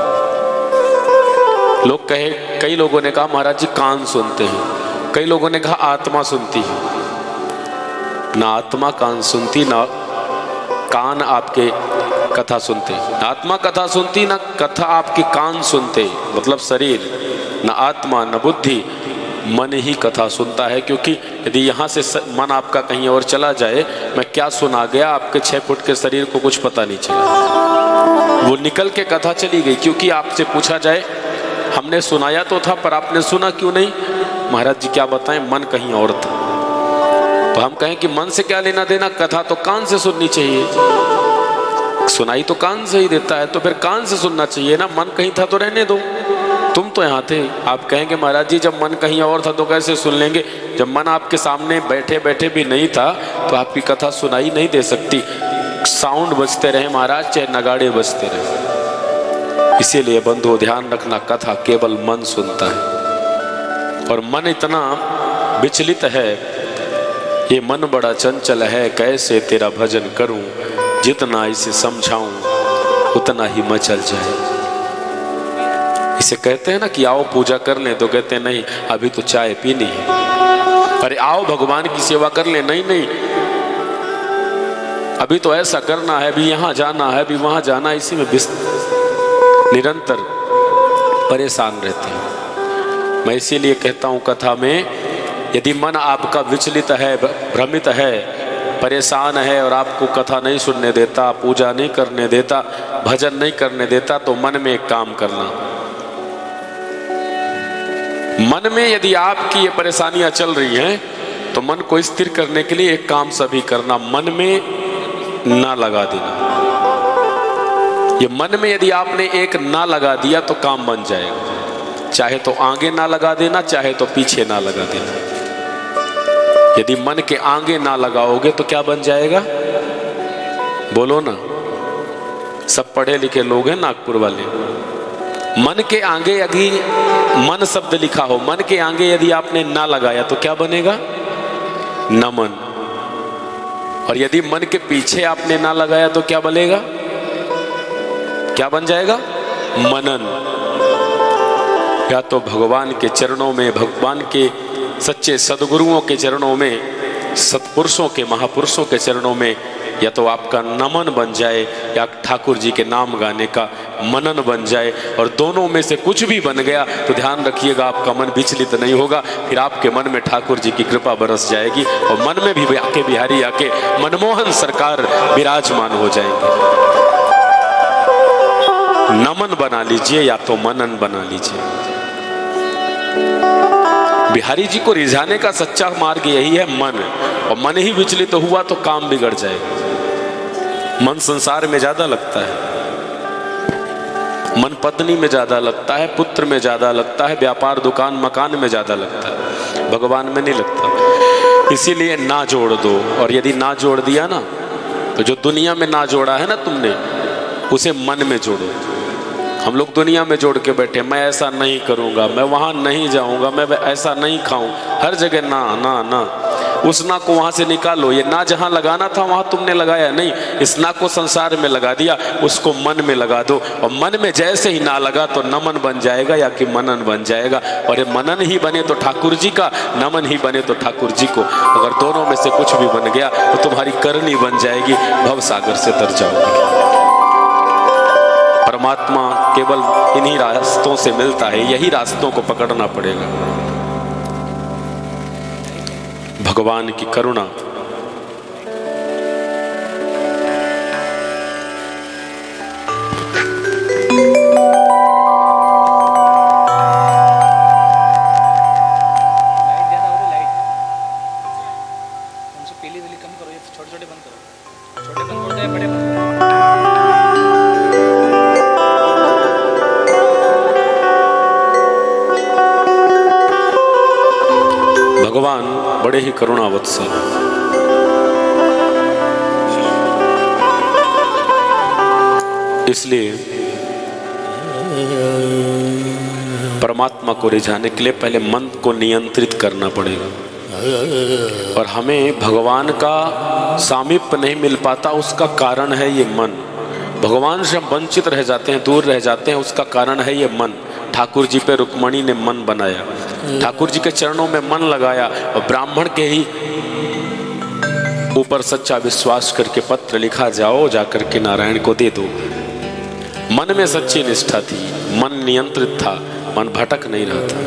B: कई लोगों ने कहा महाराज जी कान सुनते हैं, कई लोगों ने कहा आत्मा सुनती है। ना आत्मा कान सुनती, ना कान आपके कथा सुनते। आत्मा कथा सुनती, ना कथा आपके कान सुनते, मतलब शरीर। ना आत्मा न बुद्धि, मन ही कथा सुनता है। क्योंकि यदि यहाँ से मन आपका कहीं और चला जाए, मैं क्या सुना गया, आपके 6 फुट के शरीर को कुछ पता नहीं चला। वो निकल के कथा चली गई। क्योंकि आपसे पूछा जाए, हमने सुनाया तो था पर आपने सुना क्यों नहीं? महाराज जी क्या बताएं, मन कहीं और था। तो हम कहें कि मन से क्या लेना देना, कथा तो कान से सुननी चाहिए। सुनाई तो कान से ही देता है, तो फिर कान से सुनना चाहिए ना। मन कहीं था तो रहने दो, तुम तो यहाँ थे। आप कहेंगे महाराज जी जब मन कहीं और था तो कैसे सुन लेंगे? जब मन आपके सामने बैठे बैठे भी नहीं था तो आपकी कथा सुनाई नहीं दे सकती। साउंड बजते रहे महाराज, चाहे नगाड़े बजते रहे। इसीलिए बंधुओं ध्यान रखना, कथा केवल मन सुनता है। और मन इतना विचलित है, ये मन बड़ा चंचल है, कैसे तेरा भजन करूं, जितना इसे समझाऊं उतना ही मचल जाए। इसे कहते हैं ना कि आओ पूजा कर लें, तो कहते हैं नहीं अभी तो चाय पीनी है। अरे आओ भगवान की सेवा कर लें, नहीं नहीं अभी तो ऐसा करना है, अभी यहाँ जाना है, अभी वहां जाना है। इसी में निरंतर परेशान रहते हैं। मैं इसीलिए कहता हूं कथा में, यदि मन आपका विचलित है, भ्रमित है, परेशान है और आपको कथा नहीं सुनने देता, पूजा नहीं करने देता, भजन नहीं करने देता, तो मन में एक काम करना। मन में यदि आपकी ये परेशानियां चल रही हैं, तो मन को स्थिर करने के लिए एक काम सभी करना, मन में ना लगा देना। ये मन में यदि आपने एक ना लगा दिया तो काम बन जाएगा। चाहे तो आगे ना लगा देना, चाहे तो पीछे ना लगा देना। यदि मन के आगे ना लगाओगे तो क्या बन जाएगा? बोलो ना, सब पढ़े लिखे लोग हैं नागपुर वाले। मन के आगे यदि मन शब्द लिखा हो, मन के आगे यदि आपने ना लगाया तो क्या बनेगा? नमन। और यदि मन के पीछे आपने ना लगाया तो क्या बनेगा? क्या बन जाएगा? मनन। या तो भगवान के चरणों में, भगवान के सच्चे सदगुरुओं के चरणों में, सत्पुरुषों के, महापुरुषों के चरणों में, या तो आपका नमन बन जाए या ठाकुर जी के नाम गाने का मनन बन जाए। और दोनों में से कुछ भी बन गया तो ध्यान रखिएगा आपका मन विचलित नहीं होगा। फिर आपके मन में ठाकुर जी की कृपा बरस जाएगी और मन में भी आके बिहारी आके मनमोहन सरकार विराजमान हो जाएंगे। नमन बना लीजिए या तो मनन बना लीजिए। बिहारी जी को रिझाने का सच्चा मार्ग यही है, मन। और मन ही विचलित हुआ तो काम बिगड़ जाएगा। मन संसार में ज्यादा लगता है, मन पत्नी में ज्यादा लगता है, पुत्र में ज्यादा लगता है, व्यापार दुकान मकान में ज्यादा लगता है, भगवान में नहीं लगता। इसीलिए ना जोड़ दो। और यदि ना जोड़ दिया ना, तो जो दुनिया में ना जोड़ा है ना तुमने, उसे मन में जोड़ो। हम लोग दुनिया में जोड़ के बैठे, मैं ऐसा नहीं करूंगा, मैं वहां नहीं जाऊंगा, मैं ऐसा नहीं खाऊं, हर जगह ना ना ना। उस ना को वहां से निकालो। ये ना जहां लगाना था वहां तुमने लगाया नहीं, इस ना को संसार में लगा दिया, उसको मन में लगा दो। और मन में जैसे ही ना लगा तो नमन बन जाएगा या कि मनन बन जाएगा। और ये मनन ही बने तो ठाकुर जी का, नमन ही बने तो ठाकुर जी को। अगर दोनों में से कुछ भी बन गया तो तुम्हारी करनी बन जाएगी, भव सागर से तर जाओगे। परमात्मा केवल इन्हीं रास्तों से मिलता है, यही रास्तों को पकड़ना पड़ेगा। भगवान की करुणा। भगवान बड़े ही करुणावत्सल। इसलिए परमात्मा को रिझाने के लिए पहले मन को नियंत्रित करना पड़ेगा। और हमें भगवान का सामीप्य नहीं मिल पाता, उसका कारण है ये मन। भगवान से हम वंचित रह जाते हैं, दूर रह जाते हैं, उसका कारण है ये मन। ठाकुर जी पे रुक्मणी ने मन बनाया, ठाकुर जी के चरणों में मन लगाया, और ब्राह्मण के ही ऊपर सच्चा विश्वास करके पत्र लिखा, जाओ जाकर के नारायण को दे दो। मन में सच्ची निष्ठा थी, मन नियंत्रित था, मन भटक नहीं रहा था।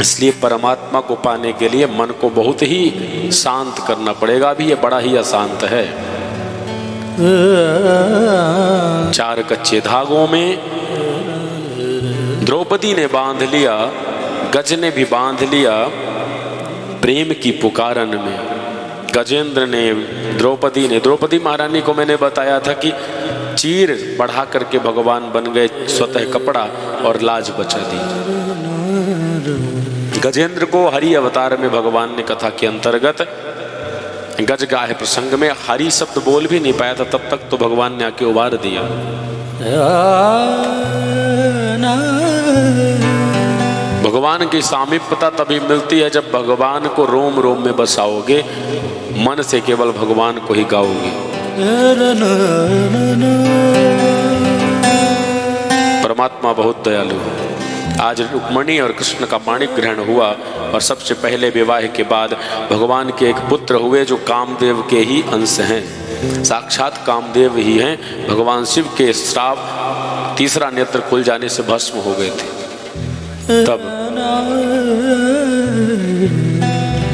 B: इसलिए परमात्मा को पाने के लिए मन को बहुत ही शांत करना पड़ेगा। अभी ये बड़ा ही अशांत है। चार कच्चे धागों में द्रौपदी ने बांध लिया, गज ने भी बांध लिया प्रेम की पुकारन में। गजेंद्र ने, द्रौपदी महारानी को मैंने बताया था कि चीर बढ़ा करके भगवान बन गए, स्वतः कपड़ा और लाज बचा दी। गजेंद्र को हरि अवतार में भगवान ने कथा के अंतर्गत गज गाहे प्रसंग में हरि शब्द बोल भी नहीं पाया था, तब तक तो भगवान ने आके उबार दिया। भगवान की सामीप्यता तभी मिलती है जब भगवान को रोम रोम में बसाओगे, मन से केवल भगवान को ही गाओगे। परमात्मा बहुत दयालु है। आज रुक्मणी और कृष्ण का माणिक ग्रहण हुआ, और सबसे पहले विवाह के बाद भगवान के एक पुत्र हुए जो कामदेव के ही अंश हैं, साक्षात कामदेव ही हैं। भगवान शिव के श्राप तीसरा नेत्र खुल जाने से भस्म हो गए थे। तब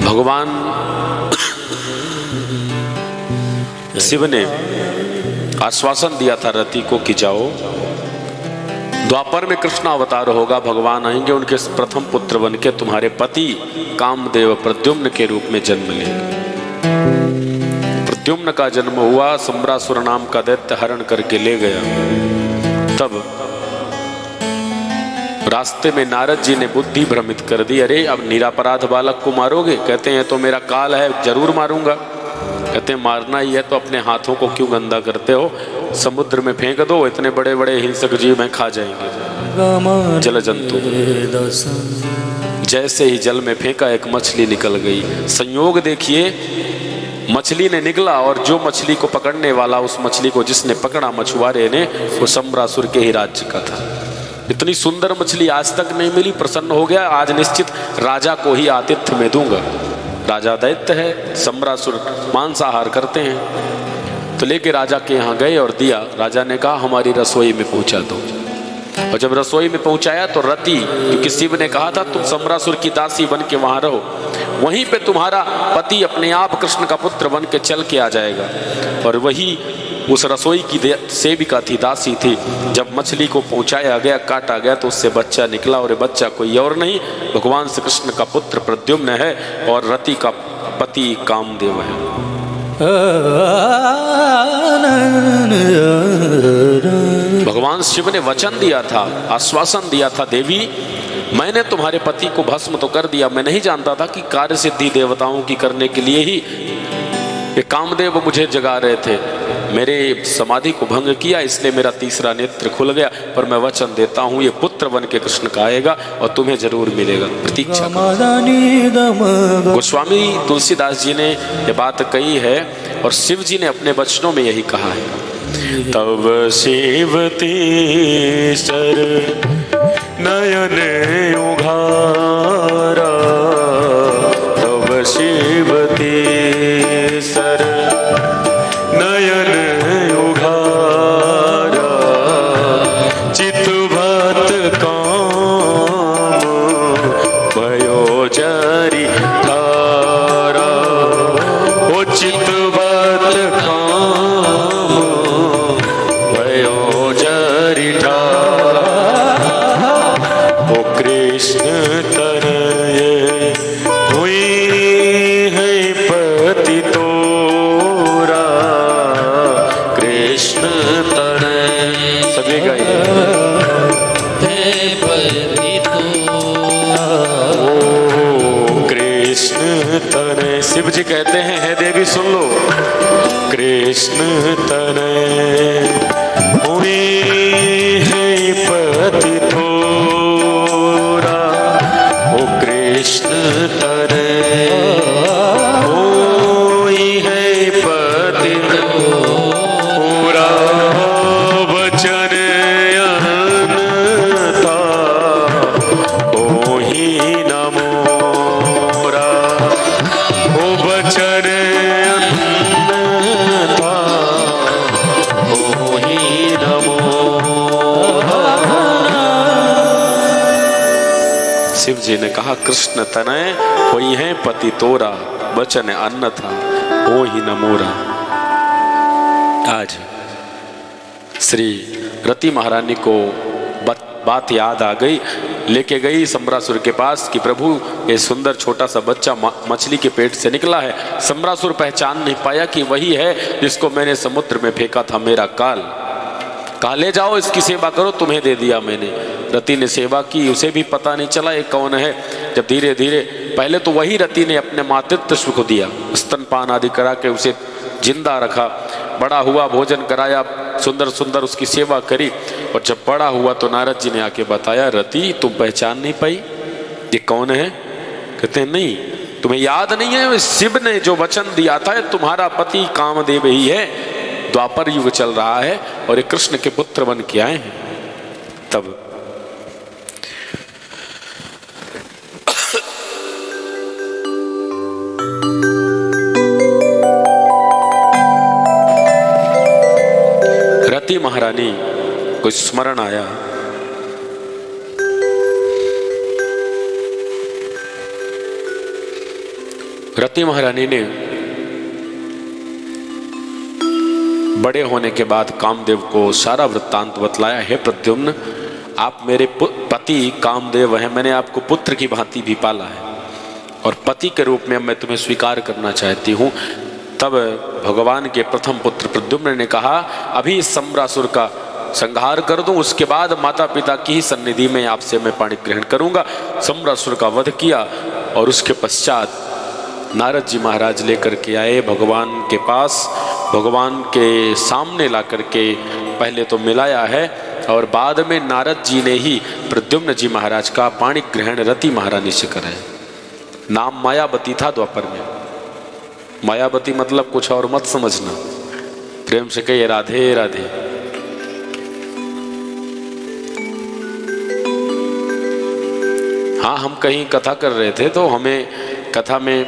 B: भगवान शिव ने आश्वासन दिया था रति को कि जाओ, द्वापर में कृष्ण अवतार होगा, भगवान आएंगे, उनके प्रथम पुत्र बन के तुम्हारे पति कामदेव प्रद्युम्न के रूप में जन्म लेंगे। प्रद्युम्न का जन्म हुआ, सम्रासुर नाम का दैत्य हरण करके ले गया। तब रास्ते में नारद जी ने बुद्धि भ्रमित कर दी, अरे अब निरापराध बालक को मारोगे? कहते हैं तो मेरा काल है, जरूर मारूंगा। कहते हैं मारना ही है तो अपने हाथों को क्यों गंदा करते हो, समुद्र में फेंक दो, इतने बड़े बड़े हिंसक जीव में खा जाएंगे जल जंतु। जैसे ही जल में फेंका एक मछली निकल गई। संयोग देखिए, मछली ने निकला, और जो मछली को पकड़ने वाला, उस मछली को जिसने पकड़ा मछुआरे ने, वो सम्रासुर के ही राज्य का था। इतनी सुंदर मछली आज तक नहीं मिली। प्रसन्न हो गया, आज निश्चित राजा को ही आतिथ्य में दूंगा। राजा दैत्य है, सम्रासुर मांसाहार करते हैं। तो लेके राजा के यहाँ गए और दिया। राजा ने कहा हमारी रसोई में पहुंचा दो। और जब रसोई में पहुंचाया तो रति, क्योंकि शिव ने कहा था तुम सम्रासुर की दासी बन के वहां रहो, वहीं पे तुम्हारा पति अपने आप कृष्ण का पुत्र बन के चल के आ जाएगा। और वही उस रसोई की सेविका थी, दासी थी। जब मछली को पहुंचाया गया, काटा गया, तो उससे बच्चा निकला और ये बच्चा कोई और नहीं, भगवान श्री कृष्ण का पुत्र प्रद्युम्न है और रति का पति कामदेव है। भगवान शिव ने वचन दिया था, आश्वासन दिया था, देवी मैंने तुम्हारे पति को भस्म तो कर दिया, मैं नहीं जानता था कि कार्य सिद्धि देवताओं की करने के लिए ही ये कामदेव मुझे जगा रहे थे। मेरे समाधि को भंग किया, इसलिए मेरा तीसरा नेत्र खुल गया, पर मैं वचन देता हूँ ये पुत्र बन के कृष्ण का आएगा और तुम्हें जरूर मिलेगा, प्रतीक्षा करो। गोस्वामी तुलसीदास जी ने ये बात कही है और शिव जी ने अपने वचनों में यही कहा है। तब शिव तीसर नयन उघारा, तब शिव तीसर नयन उघारा, चितवत काम भयो जरी धारा, ओ चितवत काम भयो जरी धारा, ओ कृष्ण तरये हुई है पति तोरा, कृष्ण तरये सभी गाइए
A: हे पति तोरा,
B: ओ कृष्ण तरये। शिव जी कहते हैं, हे देवी सुन लो, कृष्ण तरये हुई है पति तोरा, ओ कृष्ण तरये होई है पति तोरा, वचन अनंता ओहि न मोरा, ओ वचन अनंता ओहि न मोरा। शिव जी ने कहा, कृष्ण तनय होई है पति तोरा, वचन अन्न था हो ही न मोरा। आज श्री रति महारानी को बात याद आ गई, लेके गई सम्रासुर के पास कि प्रभु ये सुंदर छोटा सा बच्चा मछली के पेट से निकला है। सम्रासुर पहचान नहीं पाया कि वही है जिसको मैंने समुद्र में फेंका था, मेरा काल। कहा ले जाओ, इसकी सेवा करो, तुम्हें दे दिया मैंने। रति ने सेवा की, उसे भी पता नहीं चला ये कौन है। जब धीरे धीरे, पहले तो वही रति ने अपने मातृत्व को दिया, स्तनपान आदि करा के उसे जिंदा रखा, बड़ा हुआ, भोजन कराया, सुंदर सुंदर उसकी सेवा करी। और जब बड़ा हुआ तो नारद जी ने आके बताया, रति तुम पहचान नहीं पाई ये कौन है? कहते हैं नहीं, तुम्हें याद नहीं है, शिव ने जो वचन दिया था तुम्हारा पति कामदेव ही है, द्वापर युग चल रहा है और ये कृष्ण के पुत्र बन के आए हैं। तब रति महारानी को स्मरण आया, रति महारानी ने बड़े होने के बाद कामदेव को सारा वृत्तांत बतलाया। हे प्रद्युम्न, आप मेरे पति कामदेव हैं, मैंने आपको पुत्र की भांति भी पाला है और पति के रूप में मैं तुम्हें स्वीकार करना चाहती हूँ। तब भगवान के प्रथम पुत्र प्रद्युम्न ने कहा, अभी इस सम्रासुर का संहार कर दूं, उसके बाद माता पिता की ही सन्निधि में आपसे मैं पाणी ग्रहण करूंगा। सम्रासुर का वध किया और उसके पश्चात नारद जी महाराज लेकर के आए भगवान के पास, भगवान के सामने ला करके पहले तो मिलाया है और बाद में नारद जी ने ही प्रद्युम्न जी महाराज का पाणी ग्रहण रति महारानी से कराया। नाम मायावती था द्वापर में। मायावती मतलब कुछ और मत समझना, प्रेम से कहिए राधे राधे। हाँ, हम कहीं कथा कर रहे थे तो हमें कथा में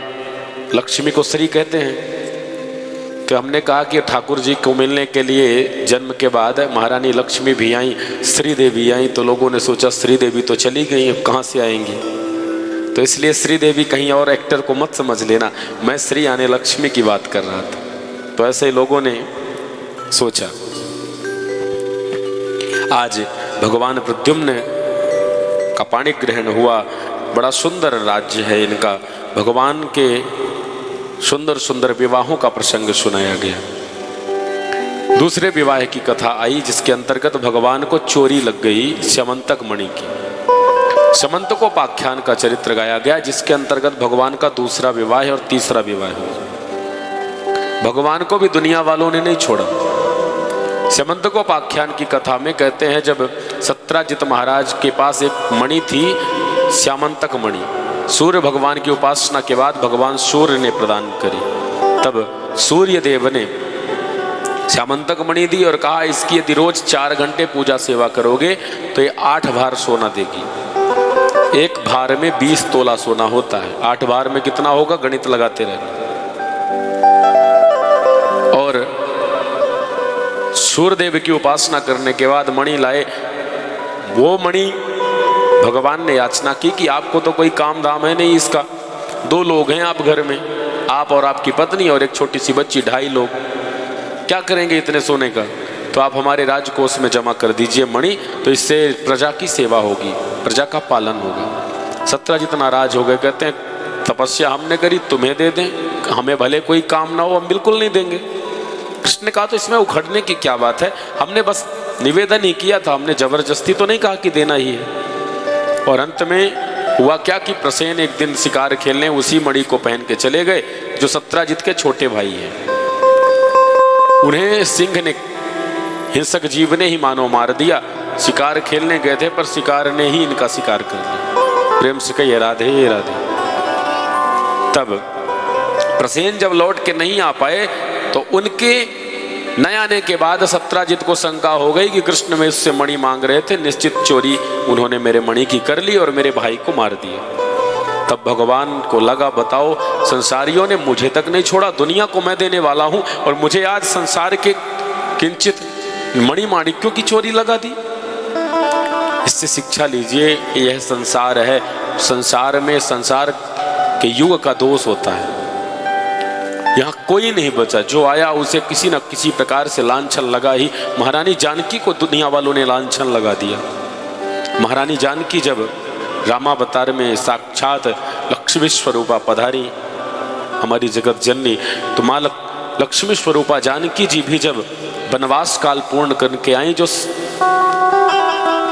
B: लक्ष्मी को श्री कहते हैं, तो हमने कहा कि ठाकुर जी को मिलने के लिए जन्म के बाद महारानी लक्ष्मी भी आई, श्री देवी आई, तो लोगों ने सोचा श्री देवी तो चली गई, अब कहाँ से आएंगी, तो इसलिए श्री देवी कहीं और एक्टर को मत समझ लेना, मैं श्री आने लक्ष्मी की बात कर रहा था। तो ऐसे लोगों ने सोचा। आज भगवान प्रद्युम्न का पाणी ग्रहण हुआ, बड़ा सुंदर राज्य है इनका। भगवान के सुंदर सुंदर विवाहों का प्रसंग सुनाया गया। दूसरे विवाह की कथा आई जिसके अंतर्गत भगवान को चोरी लग गई स्यमंतक मणि की। स्यमंतकोपाख्यान का चरित्र गाया गया जिसके अंतर्गत भगवान का दूसरा विवाह और तीसरा विवाह हुआ। भगवान को भी दुनिया वालों ने नहीं छोड़ा। स्यमंतकोपाख्यान की कथा में कहते हैं जब सत्राजित महाराज के पास एक मणि थी, श्यामंतक मणि, सूर्य भगवान की उपासना के बाद भगवान सूर्य ने प्रदान करी। तब सूर्य देव ने श्यामंतक मणि दी और कहा इसकी यदि रोज 4 घंटे पूजा सेवा करोगे तो ये 8 भार सोना देगी। एक भार में 20 तोला सोना होता है, 8 भार में कितना होगा गणित लगाते रहना। और सूर्यदेव की उपासना करने के बाद मणि लाए। वो मणि भगवान ने याचना की कि आपको तो कोई काम धाम है नहीं इसका, 2 लोग हैं आप घर में, आप और आपकी पत्नी और एक छोटी सी बच्ची, 2.5 लोग, क्या करेंगे इतने सोने का? तो आप हमारे राजकोष में जमा कर दीजिए मणि, तो इससे प्रजा की सेवा होगी, प्रजा का पालन होगा। सत्राजित नाराज हो गए, कहते हैं तपस्या हमने करी, तुम्हें दे दें, हमें भले कोई काम ना हो हम बिल्कुल नहीं देंगे। कृष्ण ने कहा तो इसमें उखड़ने की क्या बात है, हमने बस निवेदन ही किया था, हमने जबरदस्ती तो नहीं कहा कि देना ही है। और अंत में हुआ क्या कि प्रसेन एक दिन शिकार खेलने उसी मणि को पहन के चले गए जो सत्राजित के छोटे भाई हैं। उन्हें सिंह ने, हिंसक जीव ने ही मानो मार दिया। शिकार खेलने गए थे पर शिकार ने ही इनका शिकार कर लिया। प्रेम से कहिए राधे राधे। तब प्रसेन जब लौट के नहीं आ पाए तो उनके न आने के बाद सत्राजित को शंका हो गई कि कृष्ण में उससे मणि मांग रहे थे, निश्चित चोरी उन्होंने मेरे मणि की कर ली और मेरे भाई को मार दिया। तब भगवान को लगा बताओ संसारियों ने मुझे तक नहीं छोड़ा, दुनिया को मैं देने वाला हूं और मुझे आज संसार के किंचित मणि माणिक्यों की चोरी लगा दी। इससे शिक्षा लीजिए, यह संसार है, संसार में संसार के युग का दोष होता है। यहाँ कोई नहीं बचा, जो आया उसे किसी न किसी प्रकार से लांछन लगा ही। महारानी जानकी को दुनिया वालों ने लांछन लगा दिया। महारानी जानकी जब रामावतार में साक्षात लक्ष्मी स्वरूपा पधारी, हमारी जगत जननी, तो माँ लक्ष्मी स्वरूपा जानकी जी भी जब वनवास काल पूर्ण करके आई, जो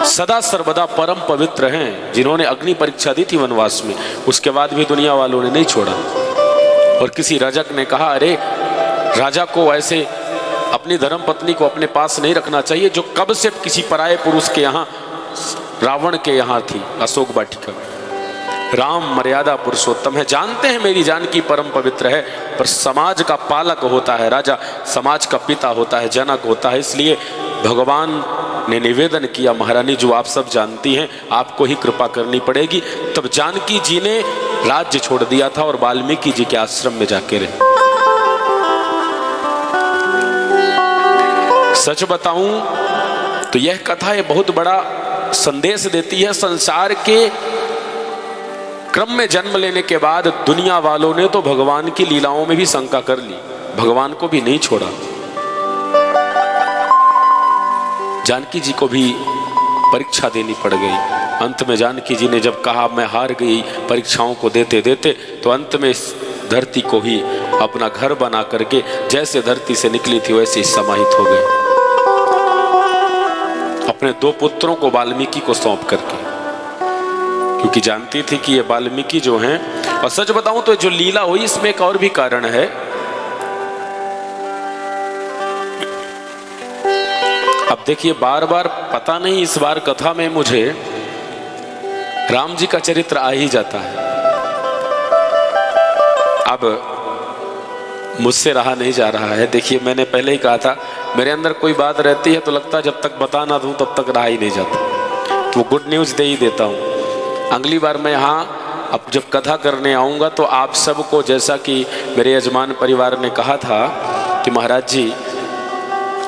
B: सदा सर्वदा परम पवित्र हैं, जिन्होंने अग्नि परीक्षा दी थी वनवास में, उसके बाद भी दुनिया वालों ने नहीं छोड़ा। और किसी रजक ने कहा अरे राजा को ऐसे अपनी धर्म पत्नी को अपने पास नहीं रखना चाहिए जो कब से किसी पराये पुरुष के यहाँ, रावण के यहाँ थी अशोक वाटिका। राम मर्यादा पुरुषोत्तम है, जानते हैं मेरी जानकी परम पवित्र है, पर समाज का पालक होता है राजा, समाज का पिता होता है, जनक होता है। इसलिए भगवान ने निवेदन किया महारानी जो आप सब जानती हैं, आपको ही कृपा करनी पड़ेगी। तब जानकी जी ने राज्य छोड़ दिया था और वाल्मीकि जी के आश्रम में जाके रहे। सच बताऊं तो यह कथा ये बहुत बड़ा संदेश देती है। संसार के क्रम में जन्म लेने के बाद दुनिया वालों ने तो भगवान की लीलाओं में भी शंका कर ली, भगवान को भी नहीं छोड़ा। जानकी जी को भी परीक्षा देनी पड़ गई। अंत में जानकी जी ने जब कहा मैं हार गई परीक्षाओं को देते देते, तो अंत में इस धरती को ही अपना घर बना करके जैसे धरती से निकली थी वैसे ही समाहित हो गए, अपने 2 पुत्रों को वाल्मीकि को सौंप करके, क्योंकि जानती थी कि ये वाल्मीकि जो हैं। और सच बताऊं तो जो लीला हुई इसमें एक और भी कारण है। अब देखिए बार बार पता नहीं इस बार कथा में मुझे राम जी का चरित्र आ ही जाता है। अब मुझसे रहा नहीं जा रहा है। देखिए मैंने पहले ही कहा था मेरे अंदर कोई बात रहती है तो लगता है जब तक बता ना दूं तब तक रहा ही नहीं जाता। तो गुड न्यूज़ दे ही देता हूँ। अगली बार मैं यहाँ अब जब कथा करने आऊँगा तो आप सबको, जैसा कि मेरे यजमान परिवार ने कहा था कि महाराज जी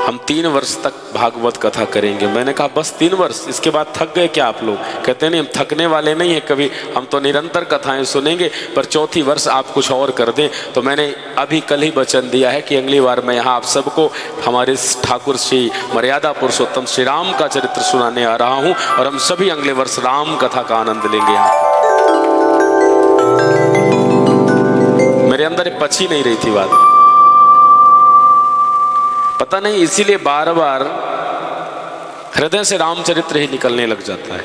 B: हम 3 वर्ष तक भागवत कथा करेंगे। मैंने कहा बस 3 वर्ष, इसके बाद थक गए क्या आप लोग? कहते हैं नहीं, हम थकने वाले नहीं हैं कभी, हम तो निरंतर कथाएं सुनेंगे, पर 4थी वर्ष आप कुछ और कर दें। तो मैंने अभी कल ही वचन दिया है कि अगली बार मैं यहाँ आप सबको हमारे ठाकुर श्री मर्यादा पुरुषोत्तम श्री राम का चरित्र सुनाने आ रहा हूँ, और हम सभी अगले वर्ष राम कथा का आनंद लेंगे। यहाँ मेरे अंदर पच ही नहीं रही थी बात, पता नहीं, इसीलिए बार बार हृदय से रामचरित्र ही निकलने लग जाता है।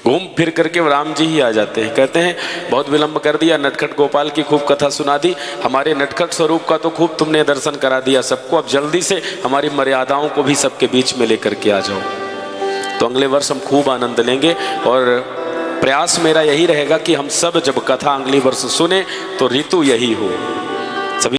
B: घूम फिर करके राम जी ही आ जाते हैं। कहते हैं बहुत विलंब कर दिया, नटखट गोपाल की खूब कथा सुना दी, हमारे नटखट स्वरूप का तो खूब तुमने दर्शन करा दिया सबको, अब जल्दी से हमारी मर्यादाओं को भी सबके बीच में लेकर के आ जाओ। तो अगले वर्ष हम खूब आनंद लेंगे, और प्रयास मेरा यही रहेगा कि हम सब जब कथा अगली वर्ष सुने तो ऋतु यही हो,